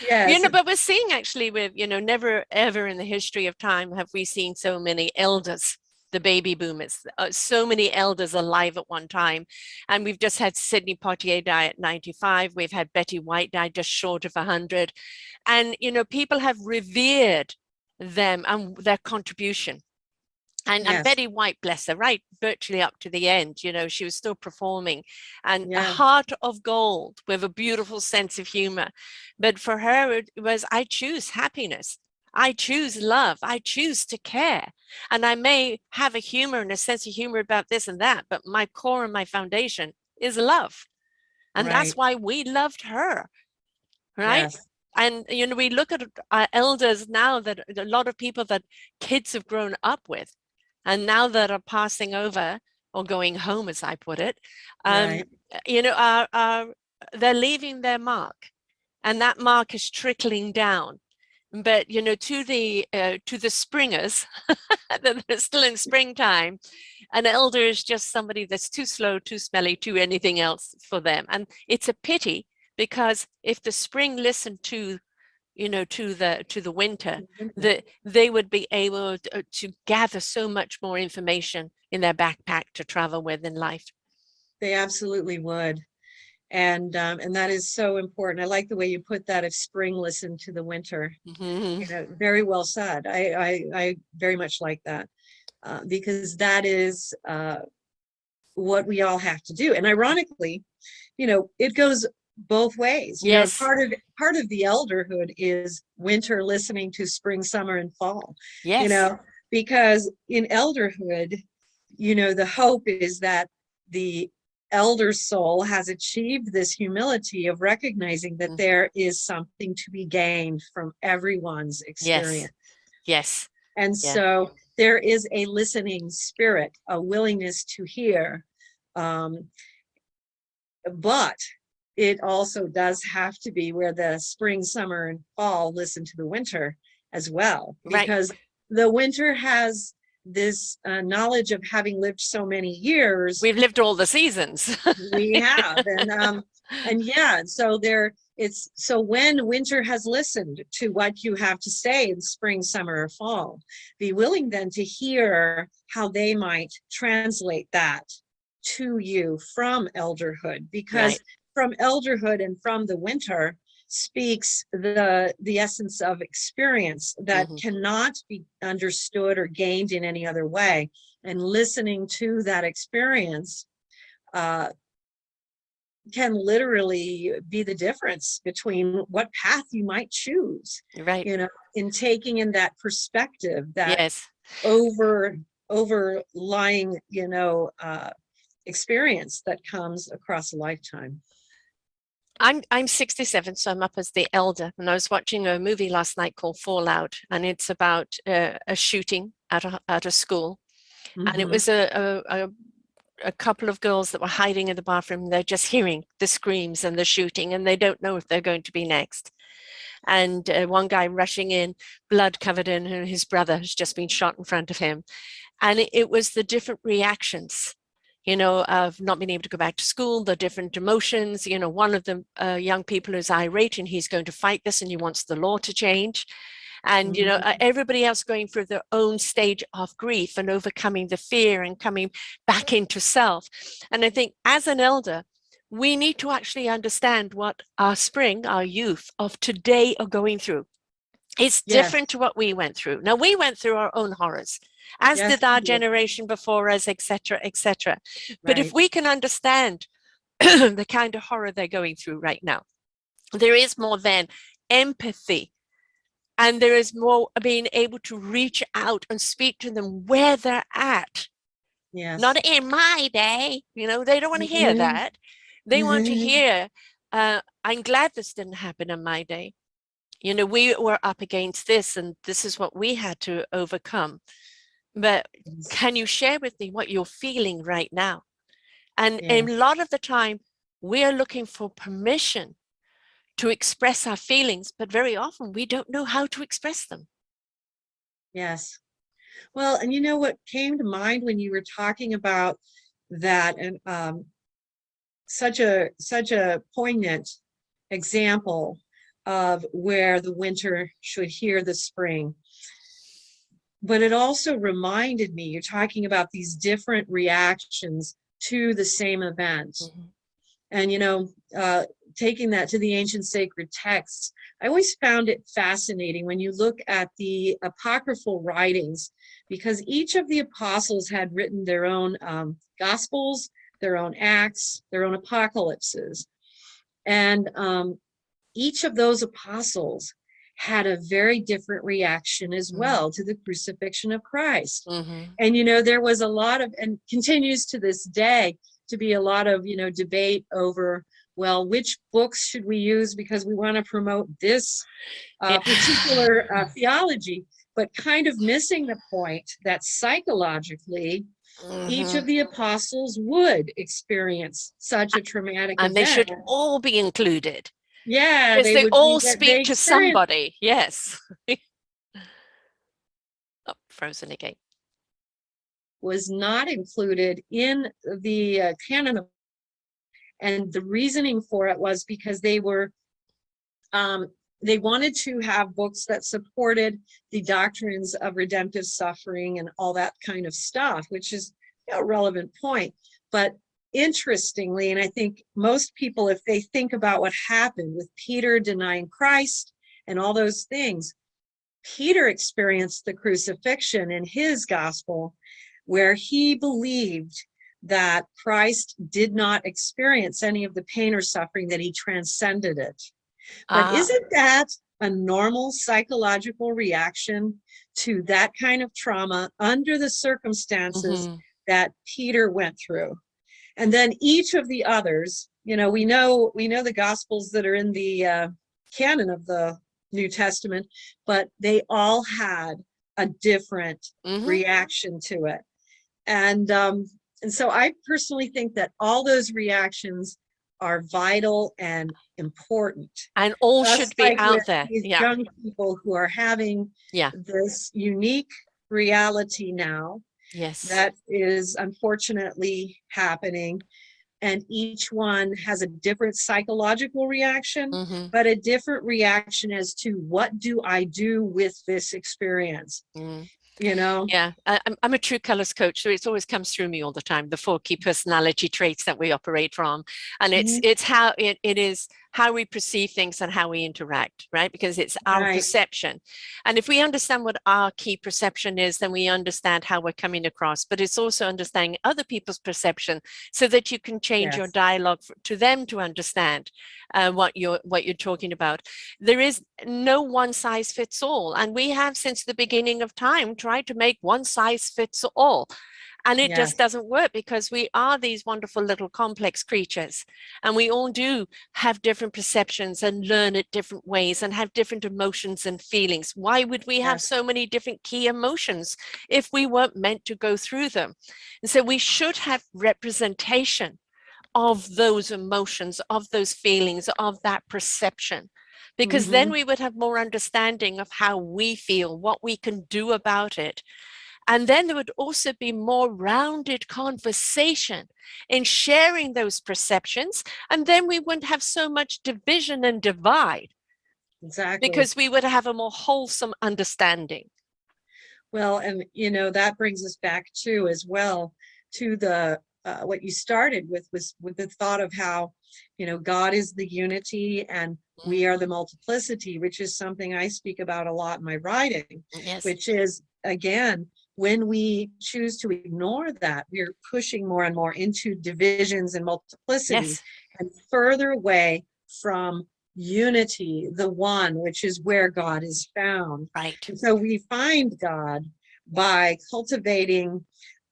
Yes. But we're seeing actually with, never ever in the history of time have we seen so many elders. The baby boomers, so many elders alive at one time. And we've just had Sidney Poitier die at 95. We've had Betty White die just short of 100. And, people have revered them and their contribution. And Betty White, bless her, right, virtually up to the end, she was still performing, and a heart of gold with a beautiful sense of humor. But for her, it was, I choose happiness. I choose love. I choose to care. And I may have a humor and a sense of humor about this and that, but my core and my foundation is love. And that's why we loved her. Right. Yes. And, we look at our elders now, that a lot of people that kids have grown up with, and now that are passing over or going home, as I put it, they're leaving their mark, and that mark is trickling down. But, to the springers that are still in springtime, an elder is just somebody that's too slow, too smelly, too anything else for them. And it's a pity, because if the spring listened to the winter, that they would be able to gather so much more information in their backpack to travel with in life. They absolutely would. And that is so important. I like the way you put that, if spring listened to the winter. Very well said. I very much like that, because that is what we all have to do. And ironically, it goes both ways. Yes. Part of the elderhood is winter listening to spring, summer, and fall. Yes. Because in elderhood, the hope is that the elder soul has achieved this humility of recognizing that there is something to be gained from everyone's experience. Yes. And so there is a listening spirit, a willingness to hear. But it also does have to be where the spring, summer, and fall listen to the winter as well, because the winter has this knowledge of having lived so many years. We've lived all the seasons. We have. And And yeah, so so when winter has listened to what you have to say in spring, summer, or fall, be willing then to hear how they might translate that to you from elderhood, because Right. from elderhood and from the winter speaks the essence of experience that Hmm. cannot be understood or gained in any other way. And listening to that experience uh, can literally be the difference between what path you might choose, Right. in taking in that perspective, that Yes. over overlying, experience that comes across a lifetime. I'm 67, so I'm up as the elder. And I was watching a movie last night called Fallout, and it's about a shooting at a school. And it Mm-hmm. was a couple of girls that were hiding in the bathroom. They're just hearing the screams and the shooting, and they don't know if they're going to be next. And one guy rushing in, blood covered in, and his brother has just been shot in front of him. And it was the different reactions, of not being able to go back to school, the different emotions. One of the young people is irate and he's going to fight this and he wants the law to change. And, Mm-hmm. everybody else going through their own stage of grief and overcoming the fear and coming back into self. And I think as an elder, we need to actually understand what our spring, our youth of today are going through. It's Yes, different to what we went through. Now, we went through our own horrors, as yes, did our generation before us, etc., etc. But if right. we can understand the kind of horror they're going through right now, there is more than empathy, and there is more being able to reach out and speak to them where they're at. Yes. Not in my day, they don't want to hear Mm-hmm. that. They want to hear, I'm glad this didn't happen in my day. We were up against this, and this is what we had to overcome. But Yes. can you share with me what you're feeling right now? And a Yes. lot of the time, we are looking for permission to express our feelings, but very often we don't know how to express them. Yes. Well, and what came to mind when you were talking about that, and such a poignant example of where the winter should hear the spring. But it also reminded me, you're talking about these different reactions to the same event. Mm-hmm. And, taking that to the ancient sacred texts, I always found it fascinating when you look at the apocryphal writings, because each of the apostles had written their own gospels, their own acts, their own apocalypses. And each of those apostles had a very different reaction as well to the crucifixion of Christ. Mm-hmm. And, there was a lot of, and continues to this day, to be a lot of, debate over, well, which books should we use because we want to promote this Yeah. particular theology, but kind of missing the point that psychologically, each Mm-hmm. of the apostles would experience such a traumatic And they event. should all be included Yeah, because they they would be, all that they speak to experienced somebody. Yes. Oh, frozen again. was not included in the canon of, and the reasoning for it was because um, they wanted to have books that supported the doctrines of redemptive suffering and all that kind of stuff, which is a relevant point. But interestingly, and I think most people, if they think about what happened with Peter denying Christ and all those things, Peter experienced the crucifixion in his gospel, where he believed that Christ did not experience any of the pain or suffering, that he transcended it. But Ah. isn't that a normal psychological reaction to that kind of trauma under the circumstances Mm-hmm. that Peter went through? And then each of the others, we know the gospels that are in the canon of the New Testament, but they all had a different Mm-hmm. reaction to it. And so I personally think that all those reactions are vital and important, And all just should be like with out there. these Yeah. young people who are having Yeah. this unique reality now Yes. that is unfortunately happening. and each one has a different psychological reaction, Mm-hmm. but a different reaction as to what do I do with this experience, Mm. you know? Yeah, I'm a true colors coach, so it always comes through me all the time, the 4 key personality traits that we operate from. And Mhm. it's how it is how we perceive things and how we interact, right? Because it's our Right. perception. And if we understand what our key perception is, then we understand how we're coming across. But it's also understanding other people's perception so that you can change your Yes. dialogue to them to understand what you're talking about. There is no one size fits all. And we have, since the beginning of time, tried to make one size fits all. And it just Yes. doesn't work because we are these wonderful little complex creatures. And we all do have different perceptions and learn it different ways and have different emotions and feelings. Why would we have Yes. so many different key emotions if we weren't meant to go through them? And so we should have representation of those emotions, of those feelings, of that perception, because then Hmm. we would have more understanding of how we feel, what we can do about it. And then there would also be more rounded conversation in sharing those perceptions. And then we wouldn't have so much division and divide Exactly. because we would have a more wholesome understanding. Well, and that brings us back to as well to the what you started with was with the thought of how, God is the unity and we are the multiplicity, which is something I speak about a lot in my writing, Yes. which is again, when we choose to ignore that, we're pushing more and more into divisions and multiplicity Yes. and further away from unity, the one, which is where God is found. Right. And so we find God by cultivating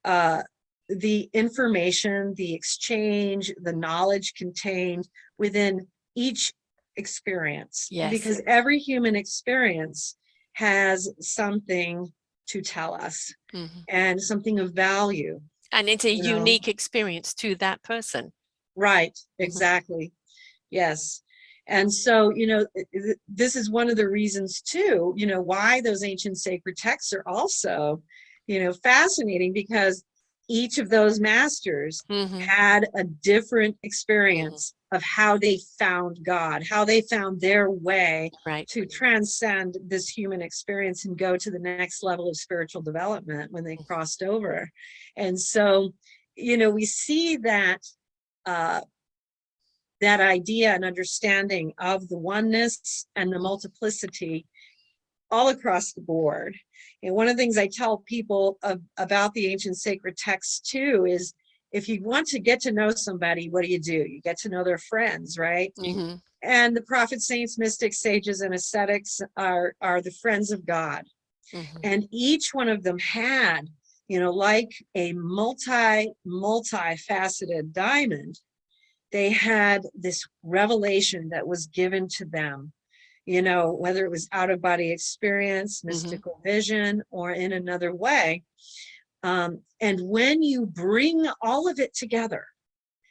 uh, the information, the exchange, the knowledge contained within each experience, Yes. because every human experience has something to tell us Mhm. and something of value, And it's a you know. unique experience to that person. Right, Mhm. exactly. Yes. And so, this is one of the reasons too, why those ancient sacred texts are also, fascinating, because each of those masters Mhm. had a different Mhm. experience of how they found God, how they found their way Right. to transcend this human experience and go to the next level of spiritual development when they crossed over. And so, we see uh, that idea and understanding of the oneness and the multiplicity all across the board. And one of the things I tell people about the ancient sacred texts too is, if you want to get to know somebody, what do? You get to know their friends, right? Mhm. And the prophets, saints, mystics, sages, and ascetics are the friends of God. Mhm. And each one of them had, like a multi-faceted diamond, they had this revelation that was given to them, whether it was out of body experience, Mhm. mystical vision, or in another way. And when you bring all of it together,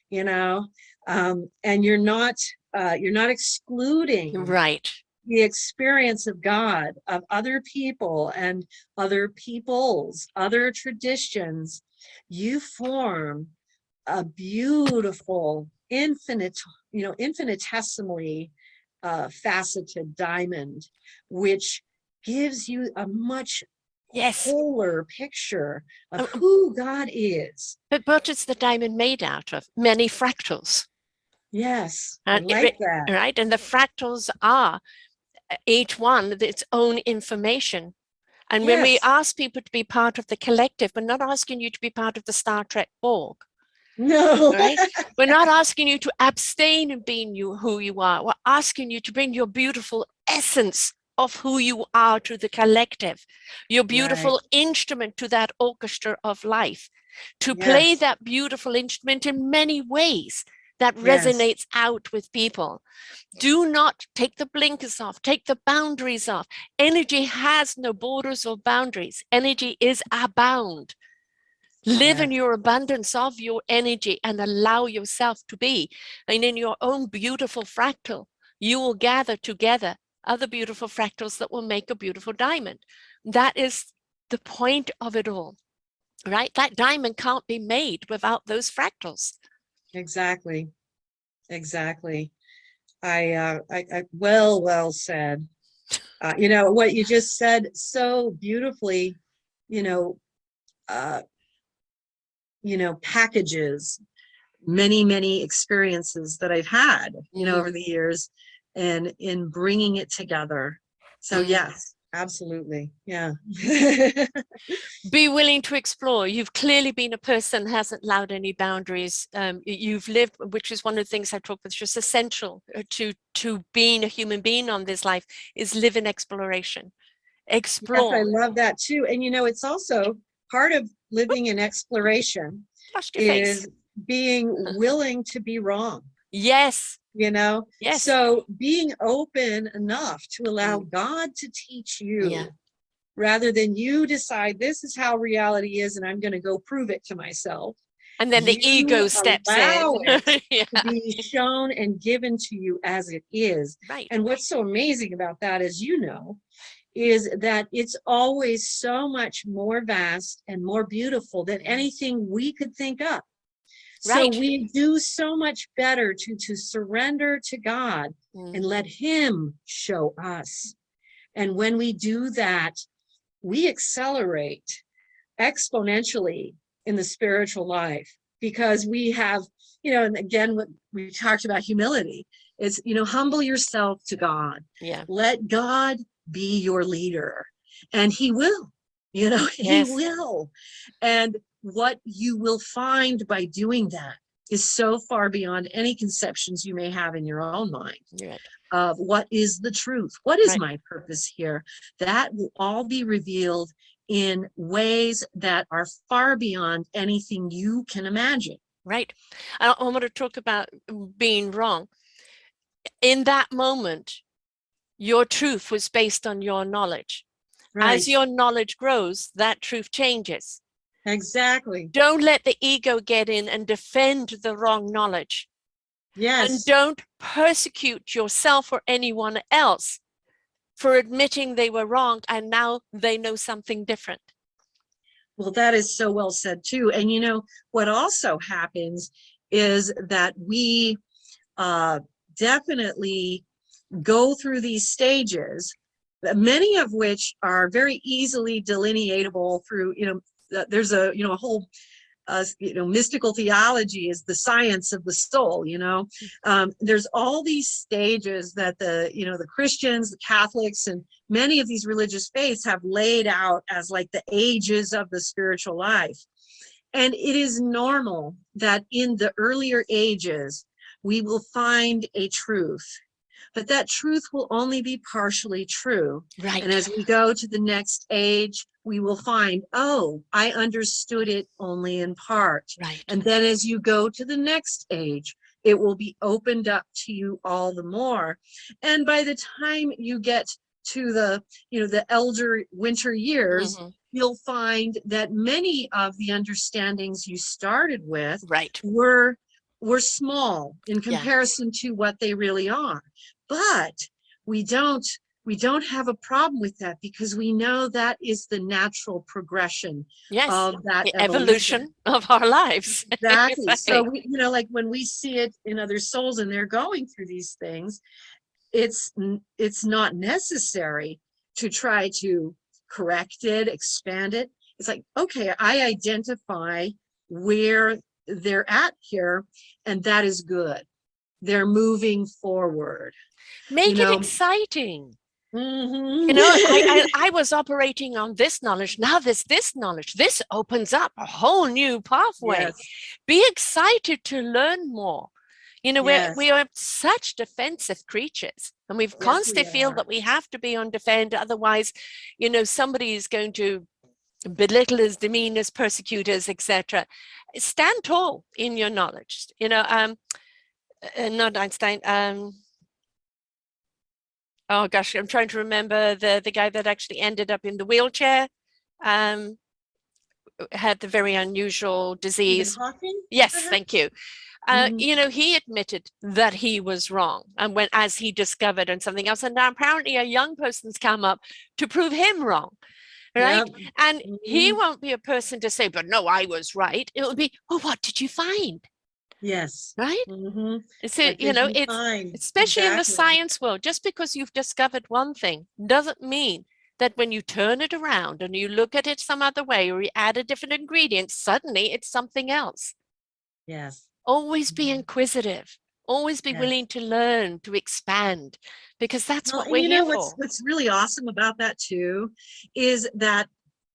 you know, and you're not excluding Right. the experience of God, of other people and other peoples, other traditions, you form a beautiful, infinitesimally faceted diamond, which gives you a much Yes. wholer picture of Um, who God is. But what is the diamond made out of? Many fractals. Yes, I And like that. right, and the fractals are each one its own information. And when we Yes. ask people to be part of the collective, we're not asking you to be part of the Star Trek Borg, No. right? We're not asking you to abstain in being who you are. We're asking you to bring your beautiful essence of who you are to the collective, your Right. beautiful instrument to that orchestra of life, to play Yes. that beautiful instrument in many ways that Yes. resonates out with people. Do not take the blinkers off, take the boundaries off. Energy has no borders or boundaries. Energy is abound. Live in Yes. your abundance of your energy and allow yourself to be. And in your own beautiful fractal, you will gather together other beautiful fractals that will make a beautiful diamond. That is the point of it all, right? That diamond can't be made without those fractals. Exactly. Exactly. Well said. What you just said so beautifully, you know, uh, packages many experiences that I've had, over the years, and in bringing it together. So yes, absolutely. Yeah. Be willing to explore. You've clearly been a person who hasn't allowed any boundaries. You've lived, which is one of the things I talk about, just essential to being a human being on this life, is live in exploration. Yes, I Explore. love that too. And it's also part of living in exploration Flushed your face. is being willing to be wrong. Yes. Yes. So being open enough to allow Mm. God to teach Yeah. you rather than you decide this is how reality is and I'm going to go prove it to myself. And then the ego You steps allow in. it Yeah. to be shown and given to you as it is. Right. And what's so amazing about that, as you know, is that it's always so much more vast and more beautiful than anything we could think up. So Right. we do so much better to surrender to God and let him show us. And when we do that, we accelerate exponentially in the spiritual life because we have, and again, what we talked about humility is, humble yourself to God. Yeah. Let God be your leader and he will, he Yes. will. And what you will find by doing that is so far beyond any conceptions you may have in your own mind. Right. Of what is the truth, what is Right. my purpose here, that will all be revealed in ways that are far beyond anything you can imagine. Right. I want to talk about being wrong. In that moment, your truth was based on your knowledge. Right. As your knowledge grows, that truth changes. Exactly. Don't let the ego get in and defend the wrong knowledge. Yes. And don't persecute yourself or anyone else for admitting they were wrong and now they know something different. Well, that is so well said too. And what also happens is that we definitely go through these stages, many of which are very easily delineatable through, there's a whole mystical theology is the science of the soul. There's all these stages that the Christians, the Catholics, and many of these religious faiths have laid out as like the ages of the spiritual life. And it is normal that in the earlier ages, we will find a truth, but that truth will only be partially true. Right. And as we go to the next age, we will find, oh, I understood it only in part. Right. And then as you go to the next age, it will be opened up to you all the more. And by the time you get to the elder winter years, you'll find that many of the understandings you started with were small in comparison to what they really are. But we don't have a problem with that because we know that is the natural progression of that the evolution of our lives. Exactly. So we, like when we see it in other souls and they're going through these things, it's not necessary to try to correct it, expand it. It's like, okay, I identify where they're at here, and that is good. They're moving forward. Make it exciting. Mm-hmm. I was operating on this knowledge. Now there's this knowledge. This opens up a whole new pathway. Yes. Be excited to learn more. We are such defensive creatures, and we've constantly feel that we have to be on defend. Otherwise, somebody is going to belittle us, demean us, persecute us, etc. Stand tall in your knowledge. Not Einstein. Oh gosh, I'm trying to remember the guy that actually ended up in the wheelchair. Had the very unusual disease. Yes, thank you. He admitted that he was wrong, and as he discovered and something else, and now apparently a young person's come up to prove him wrong, right? And he won't be a person to say, but no, I was right. It will be, well, what did you find? Yes. right? Mm-hmm. It's Like the it's divine. especially in the Exactly. science world, just because you've discovered one thing doesn't mean that when you turn it around and you look at it some other way or you add a different ingredient, suddenly it's something else. Yes. Always be Mhm. inquisitive, always be Yes. willing to learn, to expand, because that's Well, what and we're you here know what's for. what's really awesome about that too is that,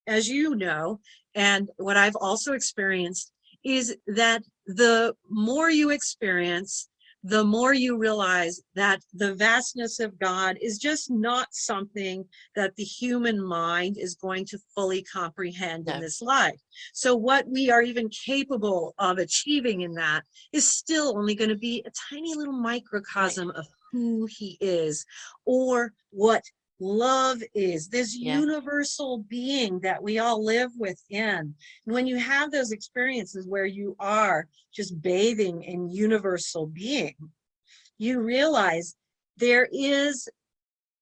as you know, and what I've also experienced, is that the more you experience, the more you realize that the vastness of God is just not something that the human mind is going to fully comprehend in No, this life. So what we are even capable of achieving in that is still only going to be a tiny little right. microcosm of who he is, or what love is, this Yeah, universal being that we all live within. And when you have those experiences where you are just bathing in universal being, you realize there is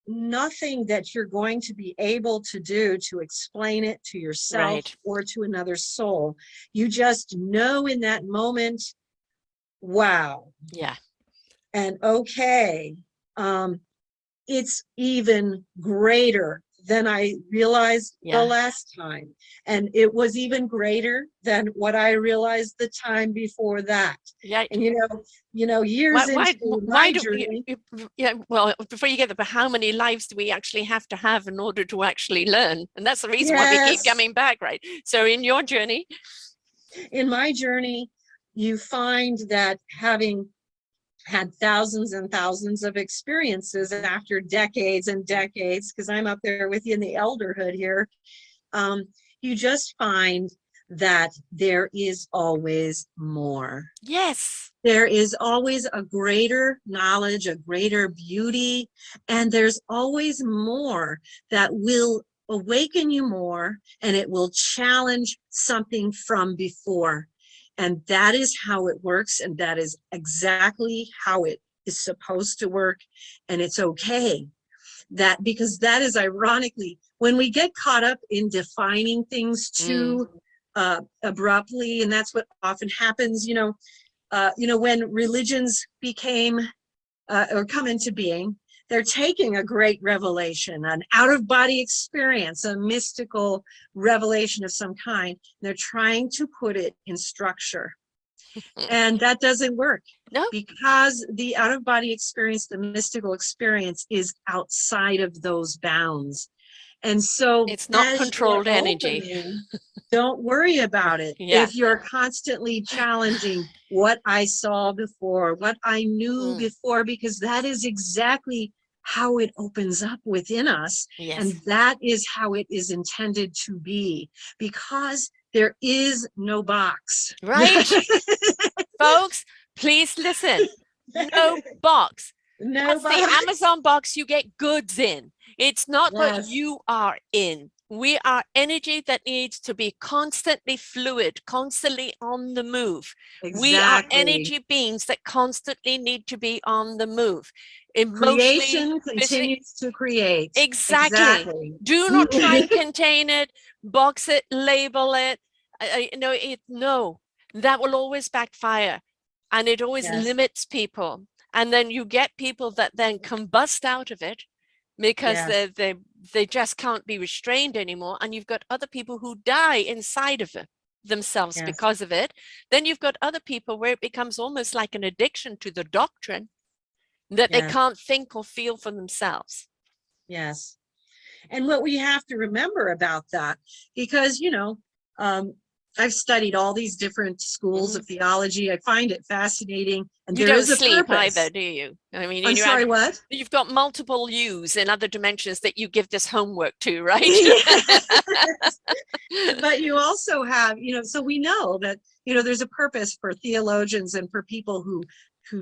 nothing that you're going to be able to do to explain it to yourself right. or to another soul. You just know in that moment, wow, Yeah, and okay. Um, it's even greater than I realized the yeah, last time. And it was even greater than what I realized the time before that. yeah. And years into Why my do journey, yeah, well, before you get there, but how many lives do we actually have to have in order to actually learn? And that's the reason why we keep yes, coming back, right? So in your journey, in my journey, you find that having had thousands and thousands of experiences mhm, after decades and decades, because I'm up there with you in the elderhood here, um, you just find that there is always more. yes, There is always a greater knowledge, a greater beauty, and there's always more that will awaken you more, and it will challenge something from before. And that is how it works, and that is exactly how it is supposed to work. And it's okay that, because that is ironically when we get caught up in defining things mm, too abruptly, and that's what often happens. When religions became or come into being, they're taking a great revelation, an out-of-body experience, a mystical revelation of some kind, and they're trying to put it in structure. And that doesn't work, no, because the out-of-body experience, the mystical experience, is outside of those bounds. And so it's not as you're controlled energy. opening, don't worry about it. Yeah, If you're constantly challenging what I saw before, what I knew mm, before, because that is exactly how it opens up within us. yes, And that is how it is intended to be, because there is no box. right, folks. Please listen. No box. No That's the box. Amazon box you get goods in. It's not what Yes, you are in. We are energy that needs to be constantly fluid, constantly on the move. We are exactly. energy beings that constantly need to be on the move, emotionally, Creation physically. continues to create. Exactly. Exactly. Do not try and contain it, box it, label it. No, that will always backfire, and it always Yes, limits people. And then you get people that then combust out of it because yes, they just can't be restrained anymore. And you've got other people who die inside of it themselves yes, because of it. Then you've got other people where it becomes almost like an addiction to the doctrine that they yes, can't think or feel for themselves. yes. And what we have to remember about that, because, um, I've studied all these different schools Mhm. of theology. I find it fascinating, and You there don't is a sleep either, purpose. do you? I mean, I'm sorry, what? you've got multiple yous in other dimensions that you give this homework to, right? Yes. But you also have, so we know that, there's a purpose for theologians and for people who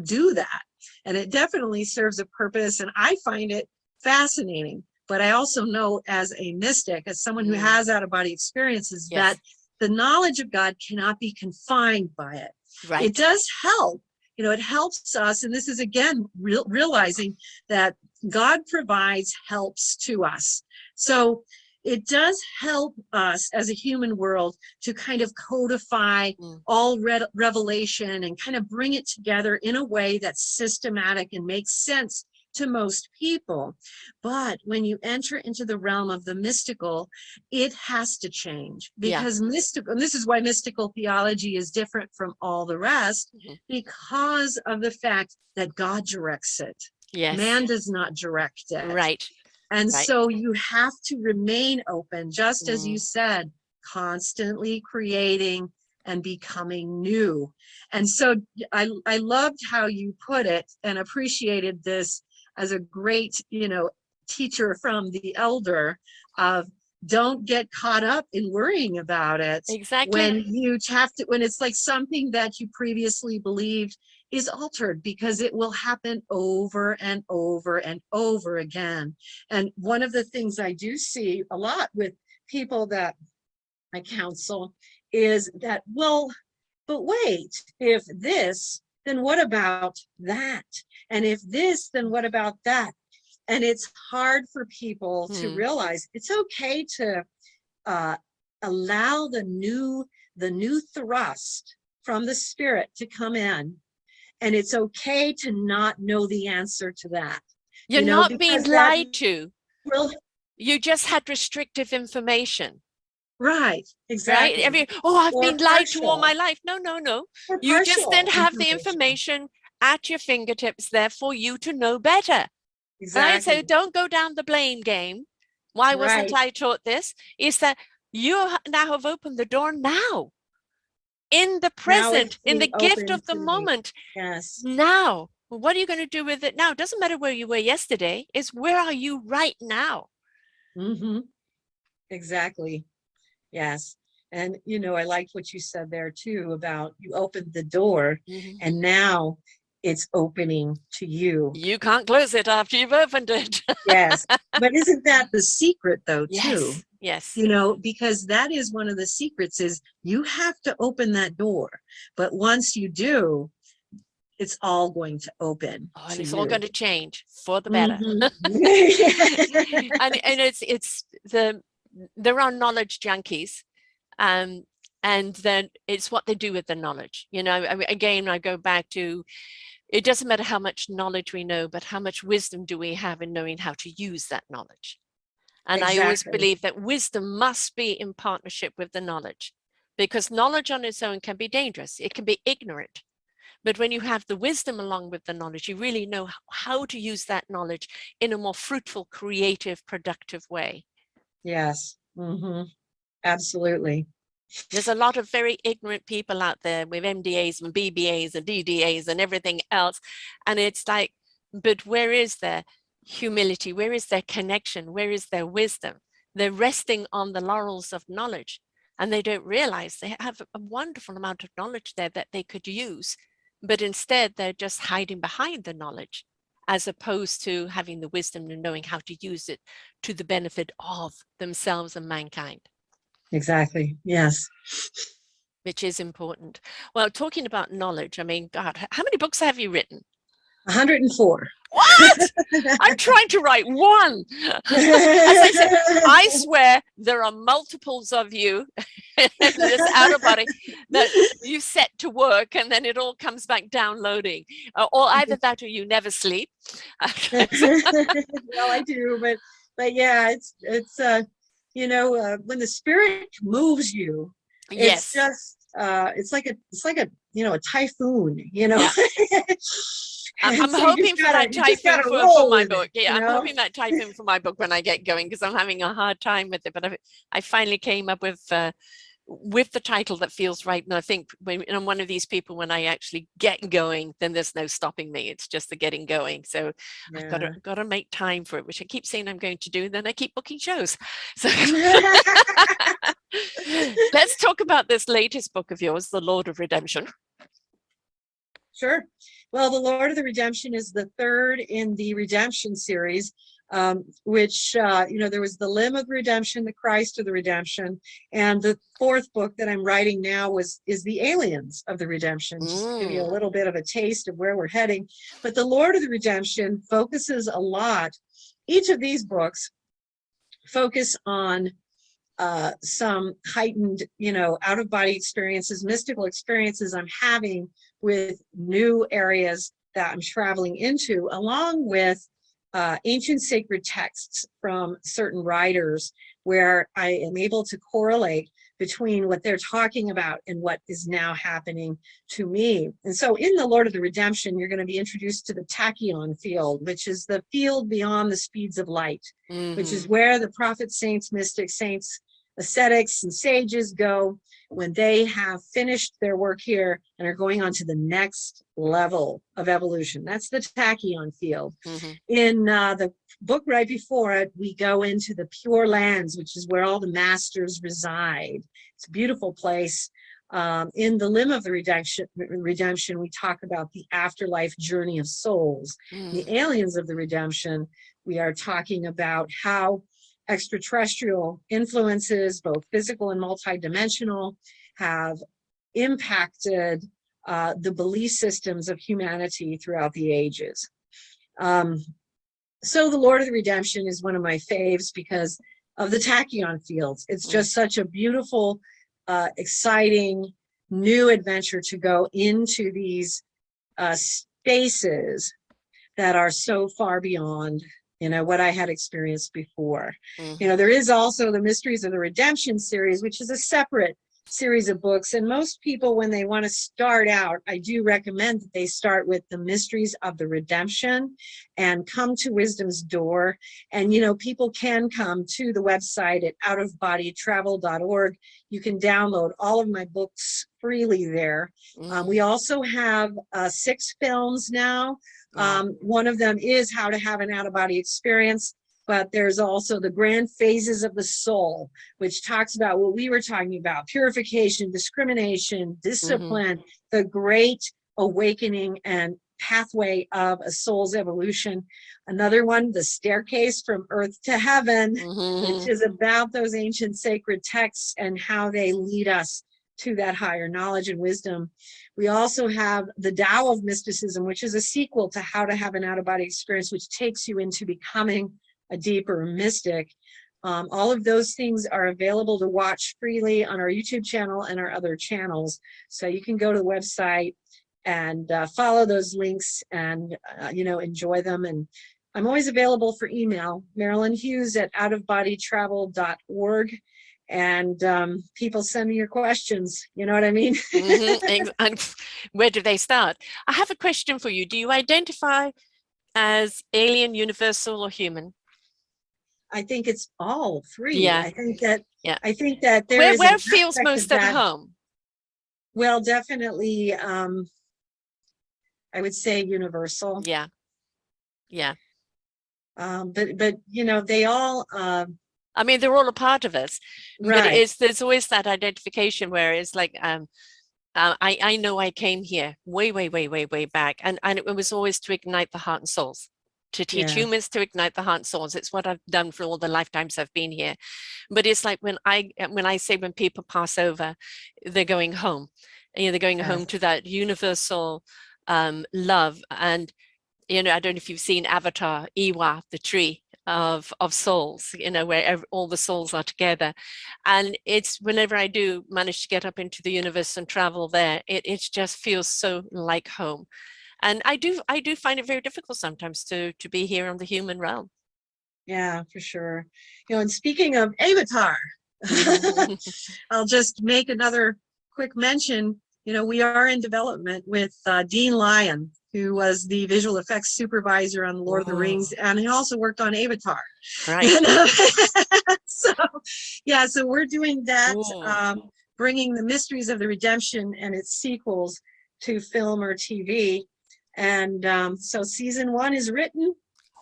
do that. And it definitely serves a purpose. And I find it fascinating. But I also know, as a mystic, as someone who Mm, has out-of-body experiences, that yes, the knowledge of God cannot be confined by it. It right. does help. It helps us. And this is, again, realizing that God provides helps to us. So it does help us as a human world to kind of codify all revelation and kind of bring it together in a way that's systematic and makes sense to most people. But when you enter into the realm of the mystical, it has to change, because mystical, and this is why mystical theology is different from all the rest, because of the fact that God directs it. Yes. Man does not direct it. Right. And Right. so you have to remain open, just as you said, constantly creating and becoming new. And so I loved how you put it and appreciated this as a great, teacher from the elder of, don't get caught up in worrying about it. Exactly. When it's like something that you previously believed is altered, because it will happen over and over and over again. And one of the things I do see a lot with people that I counsel is that, well, but wait, if this, then what about that? And if this, then what about that? And it's hard for people to realize it's okay to allow the new thrust from the spirit to come in. And it's okay to not know the answer to that. You're not being lied to. Well, you just had restrictive information. Right, exactly. Right? I've been lied to all my life. No. You just didn't have the information at your fingertips there for you to know better. Exactly. Right? So don't go down the blame game. Why wasn't I taught this? Is that you now have opened the door now. In the present, in the gift of the moment. Yes. Now, what are you going to do with it now? It doesn't matter where you were yesterday. It's where are you right now? Exactly. Yes. And, I liked what you said there too, about you opened the door and now it's opening to you. You can't close it after you've opened it. Yes. But isn't that the secret though, too? Yes. Because that is one of the secrets, is you have to open that door. But once you do, it's all going to open. And it's all going to change for the better. and there are knowledge junkies. And then it's what they do with the knowledge. Again, I go back to, it doesn't matter how much knowledge we know, but how much wisdom do we have in knowing how to use that knowledge? And I always believe that wisdom must be in partnership with the knowledge, because knowledge on its own can be dangerous. It can be ignorant. But when you have the wisdom along with the knowledge, you really know how to use that knowledge in a more fruitful, creative, productive way. Yes. Absolutely. There's a lot of very ignorant people out there with MDAs and BBAs and DDAs and everything else. And it's like, but where is their humility? Where is their connection? Where is their wisdom? They're resting on the laurels of knowledge, and they don't realize they have a wonderful amount of knowledge there that they could use. But instead, they're just hiding behind the knowledge, as opposed to having the wisdom and knowing how to use it to the benefit of themselves and mankind. Exactly. Yes. Which is important. Well, talking about knowledge, I mean, God, how many books have you written? 104. What? I'm trying to write one. As I said, I swear there are multiples of you in this outer body that you set to work, and then it all comes back downloading. Or either that or you never sleep. Well, I do, but yeah, it's when the spirit moves you, it's just it's like a a typhoon, Yeah. I'm hoping for that typhoon for my book. Yeah, I'm hoping that typhoon for my book when I get going, because I'm having a hard time with it. But I finally came up with the title that feels right. And I think when I'm one of these people, when I actually get going, then there's no stopping me. It's just the getting going. So I've got to make time for it, which I keep saying I'm going to do. And then I keep booking shows. So let's talk about this latest book of yours, The Lord of Redemption. Sure. Well, The Lord of the Redemption is the third in the Redemption series, which, there was the Limb of Redemption, the Christ of the Redemption, and the fourth book that I'm writing now is the Aliens of the Redemption, just to give you a little bit of a taste of where we're heading. But the Lord of the Redemption focuses a lot. Each of these books focus on some heightened, out-of-body experiences, mystical experiences I'm having with new areas that I'm traveling into, along with ancient sacred texts from certain writers, where I am able to correlate between what they're talking about and what is now happening to me. And so in the Lord of the Redemption, you're going to be introduced to the tachyon field, which is the field beyond the speeds of light, which is where the prophets, saints, mystics, saints, ascetics, and sages go when they have finished their work here and are going on to the next level of evolution. That's the tachyon field. In the book right before it, we go into the Pure Lands, which is where all the masters reside. It's a beautiful place. In the Limb of the Redemption, we talk about the afterlife journey of souls. The Aliens of the Redemption, we are talking about how extraterrestrial influences, both physical and multidimensional, have impacted the belief systems of humanity throughout the ages. So the Lord of the Redemption is one of my faves because of the tachyon fields. It's just such a beautiful, exciting, new adventure to go into these spaces that are so far beyond what I had experienced before. There is also the Mysteries of the Redemption series, which is a separate series of books. And most people, when they want to start out, I do recommend that they start with the Mysteries of the Redemption and come to Wisdom's Door. And, people can come to the website at outofbodytravel.org. You can download all of my books freely there. We also have 6 films now. One of them is How to Have an Out-of-Body Experience, but there's also The Grand Phases of the Soul, which talks about what we were talking about: purification, discrimination, discipline, the great awakening and pathway of a soul's evolution. Another one, The Staircase from Earth to Heaven, which is about those ancient sacred texts and how they lead us to that higher knowledge and wisdom. We also have The Tao of Mysticism, which is a sequel to How to Have an Out-of-Body Experience, which takes you into becoming a deeper mystic. All of those things are available to watch freely on our YouTube channel and our other channels. So you can go to the website and follow those links and, enjoy them. And I'm always available for email, Marilynn Hughes at outofbodytravel.org. And people send me your questions. You know what I mean? And where do they start? I have a question for you. Do you identify as alien, universal, or human? I think it's all three. Yeah. I think that there where is where feels most at home? Well, definitely, I would say universal. Yeah. But they all. I mean, they're all a part of us, right. But there's always that identification where it's like, I know I came here way back, and it was always to ignite the heart and souls, to teach humans to ignite the heart and souls. It's what I've done for all the lifetimes I've been here. But it's like when I say when people pass over, they're going home. They're going home to that universal love. And I don't know if you've seen Avatar, Iwa, the tree of souls, where all the souls are together. And it's whenever I do manage to get up into the universe and travel there, it just feels so like home. And I do find it very difficult sometimes to be here on the human realm. Yeah, for sure. And speaking of Avatar, I'll just make another quick mention. We are in development with Dean Lyon, who was the visual effects supervisor on Lord of the Rings, and he also worked on Avatar. Right. So we're doing that, bringing the Mysteries of the Redemption and its sequels to film or TV. And so season 1 is written.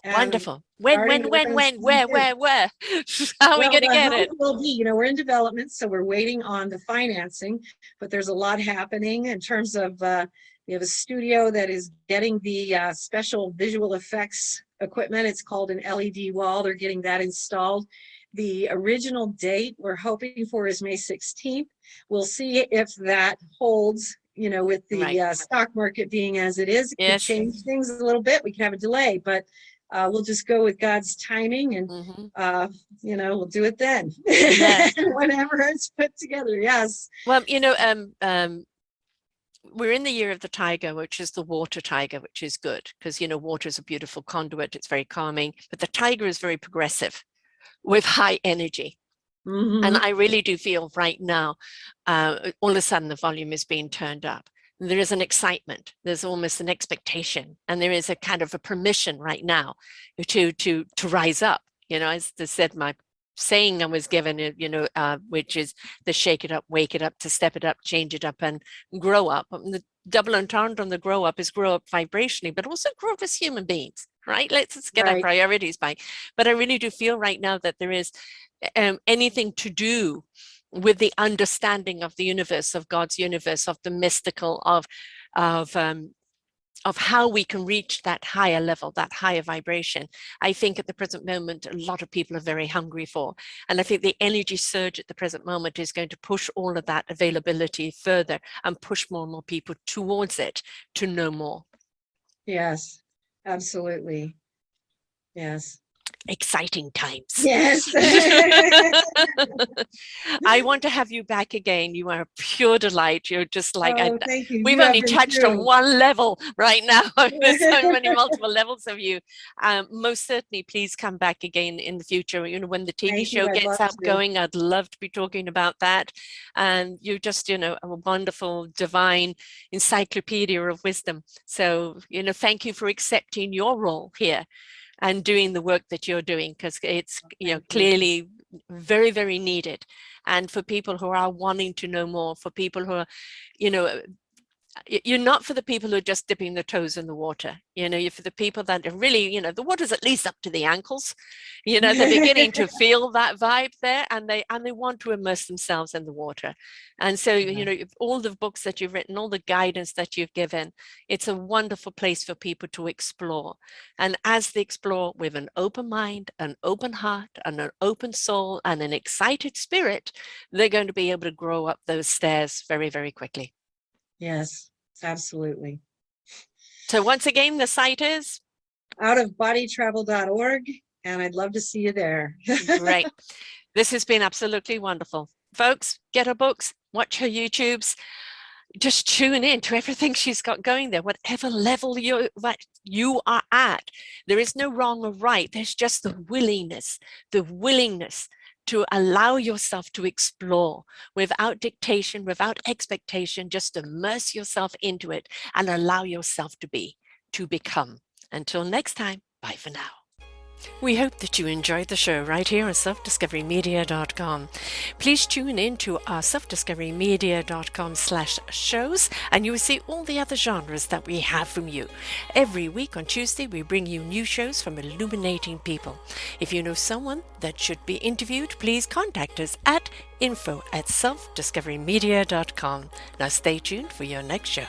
Wonderful. When, where? How are we going to get it? Will be, we're in development, so we're waiting on the financing, but there's a lot happening in terms of, we have a studio that is getting the special visual effects equipment. It's called an LED wall. They're getting that installed. The original date we're hoping for is May 16th. We'll see if that holds, with the stock market being as it is. It could change things a little bit. We can have a delay, but we'll just go with God's timing, and we'll do it then. Yeah. Whenever it's put together. Yes. Well, we're in the year of the tiger, which is the water tiger, which is good because, water is a beautiful conduit. It's very calming, but the tiger is very progressive with high energy. And I really do feel right now, all of a sudden the volume is being turned up. There is an excitement, there's almost an expectation, and there is a kind of a permission right now to rise up. As I said, my saying I was given, which is the shake it up, wake it up, to step it up, change it up, and grow up. The double entendre on the grow up is grow up vibrationally, but also grow up as human beings, right? Let's get our priorities back. But I really do feel right now that there is anything to do with the understanding of the universe, of God's universe, of the mystical, of how we can reach that higher level, that higher vibration. I think at the present moment, a lot of people are very hungry for. And I think the energy surge at the present moment is going to push all of that availability further and push more and more people towards it to know more. Yes, absolutely. Yes. Exciting times. Yes. I want to have you back again. You are a pure delight. You're just like, thank you. We've only touched on one level right now. There's so many multiple levels of you. Most certainly, please come back again in the future. When the TV show gets up going, I'd love to be talking about that. And you're just, a wonderful, divine encyclopedia of wisdom. So, thank you for accepting your role here and doing the work that you're doing, because it's clearly very, very needed. And for people who are wanting to know more, for people who are, you're not for the people who are just dipping their toes in the water. You're for the people that are really, the water's at least up to the ankles. They're beginning to feel that vibe there, and they want to immerse themselves in the water. And so, all the books that you've written, all the guidance that you've given, it's a wonderful place for people to explore. And as they explore with an open mind, an open heart, and an open soul, and an excited spirit, they're going to be able to grow up those stairs very, very quickly. Yes, absolutely. So once again, the site is outofbodytravel.org, and I'd love to see you there. Great. This has been absolutely wonderful. Folks, get her books, watch her YouTubes, just tune in to everything she's got going there, whatever level you are at. There is no wrong or right. There's just the willingness to allow yourself to explore without dictation, without expectation. Just immerse yourself into it and allow yourself to become. Until next time, bye for now. We hope that you enjoyed the show right here on selfdiscoverymedia.com. Please tune in to our selfdiscoverymedia.com/shows, and you will see all the other genres that we have from you. Every week on Tuesday, we bring you new shows from illuminating people. If you know someone that should be interviewed, please contact us at info@selfdiscoverymedia.com. Now stay tuned for your next show.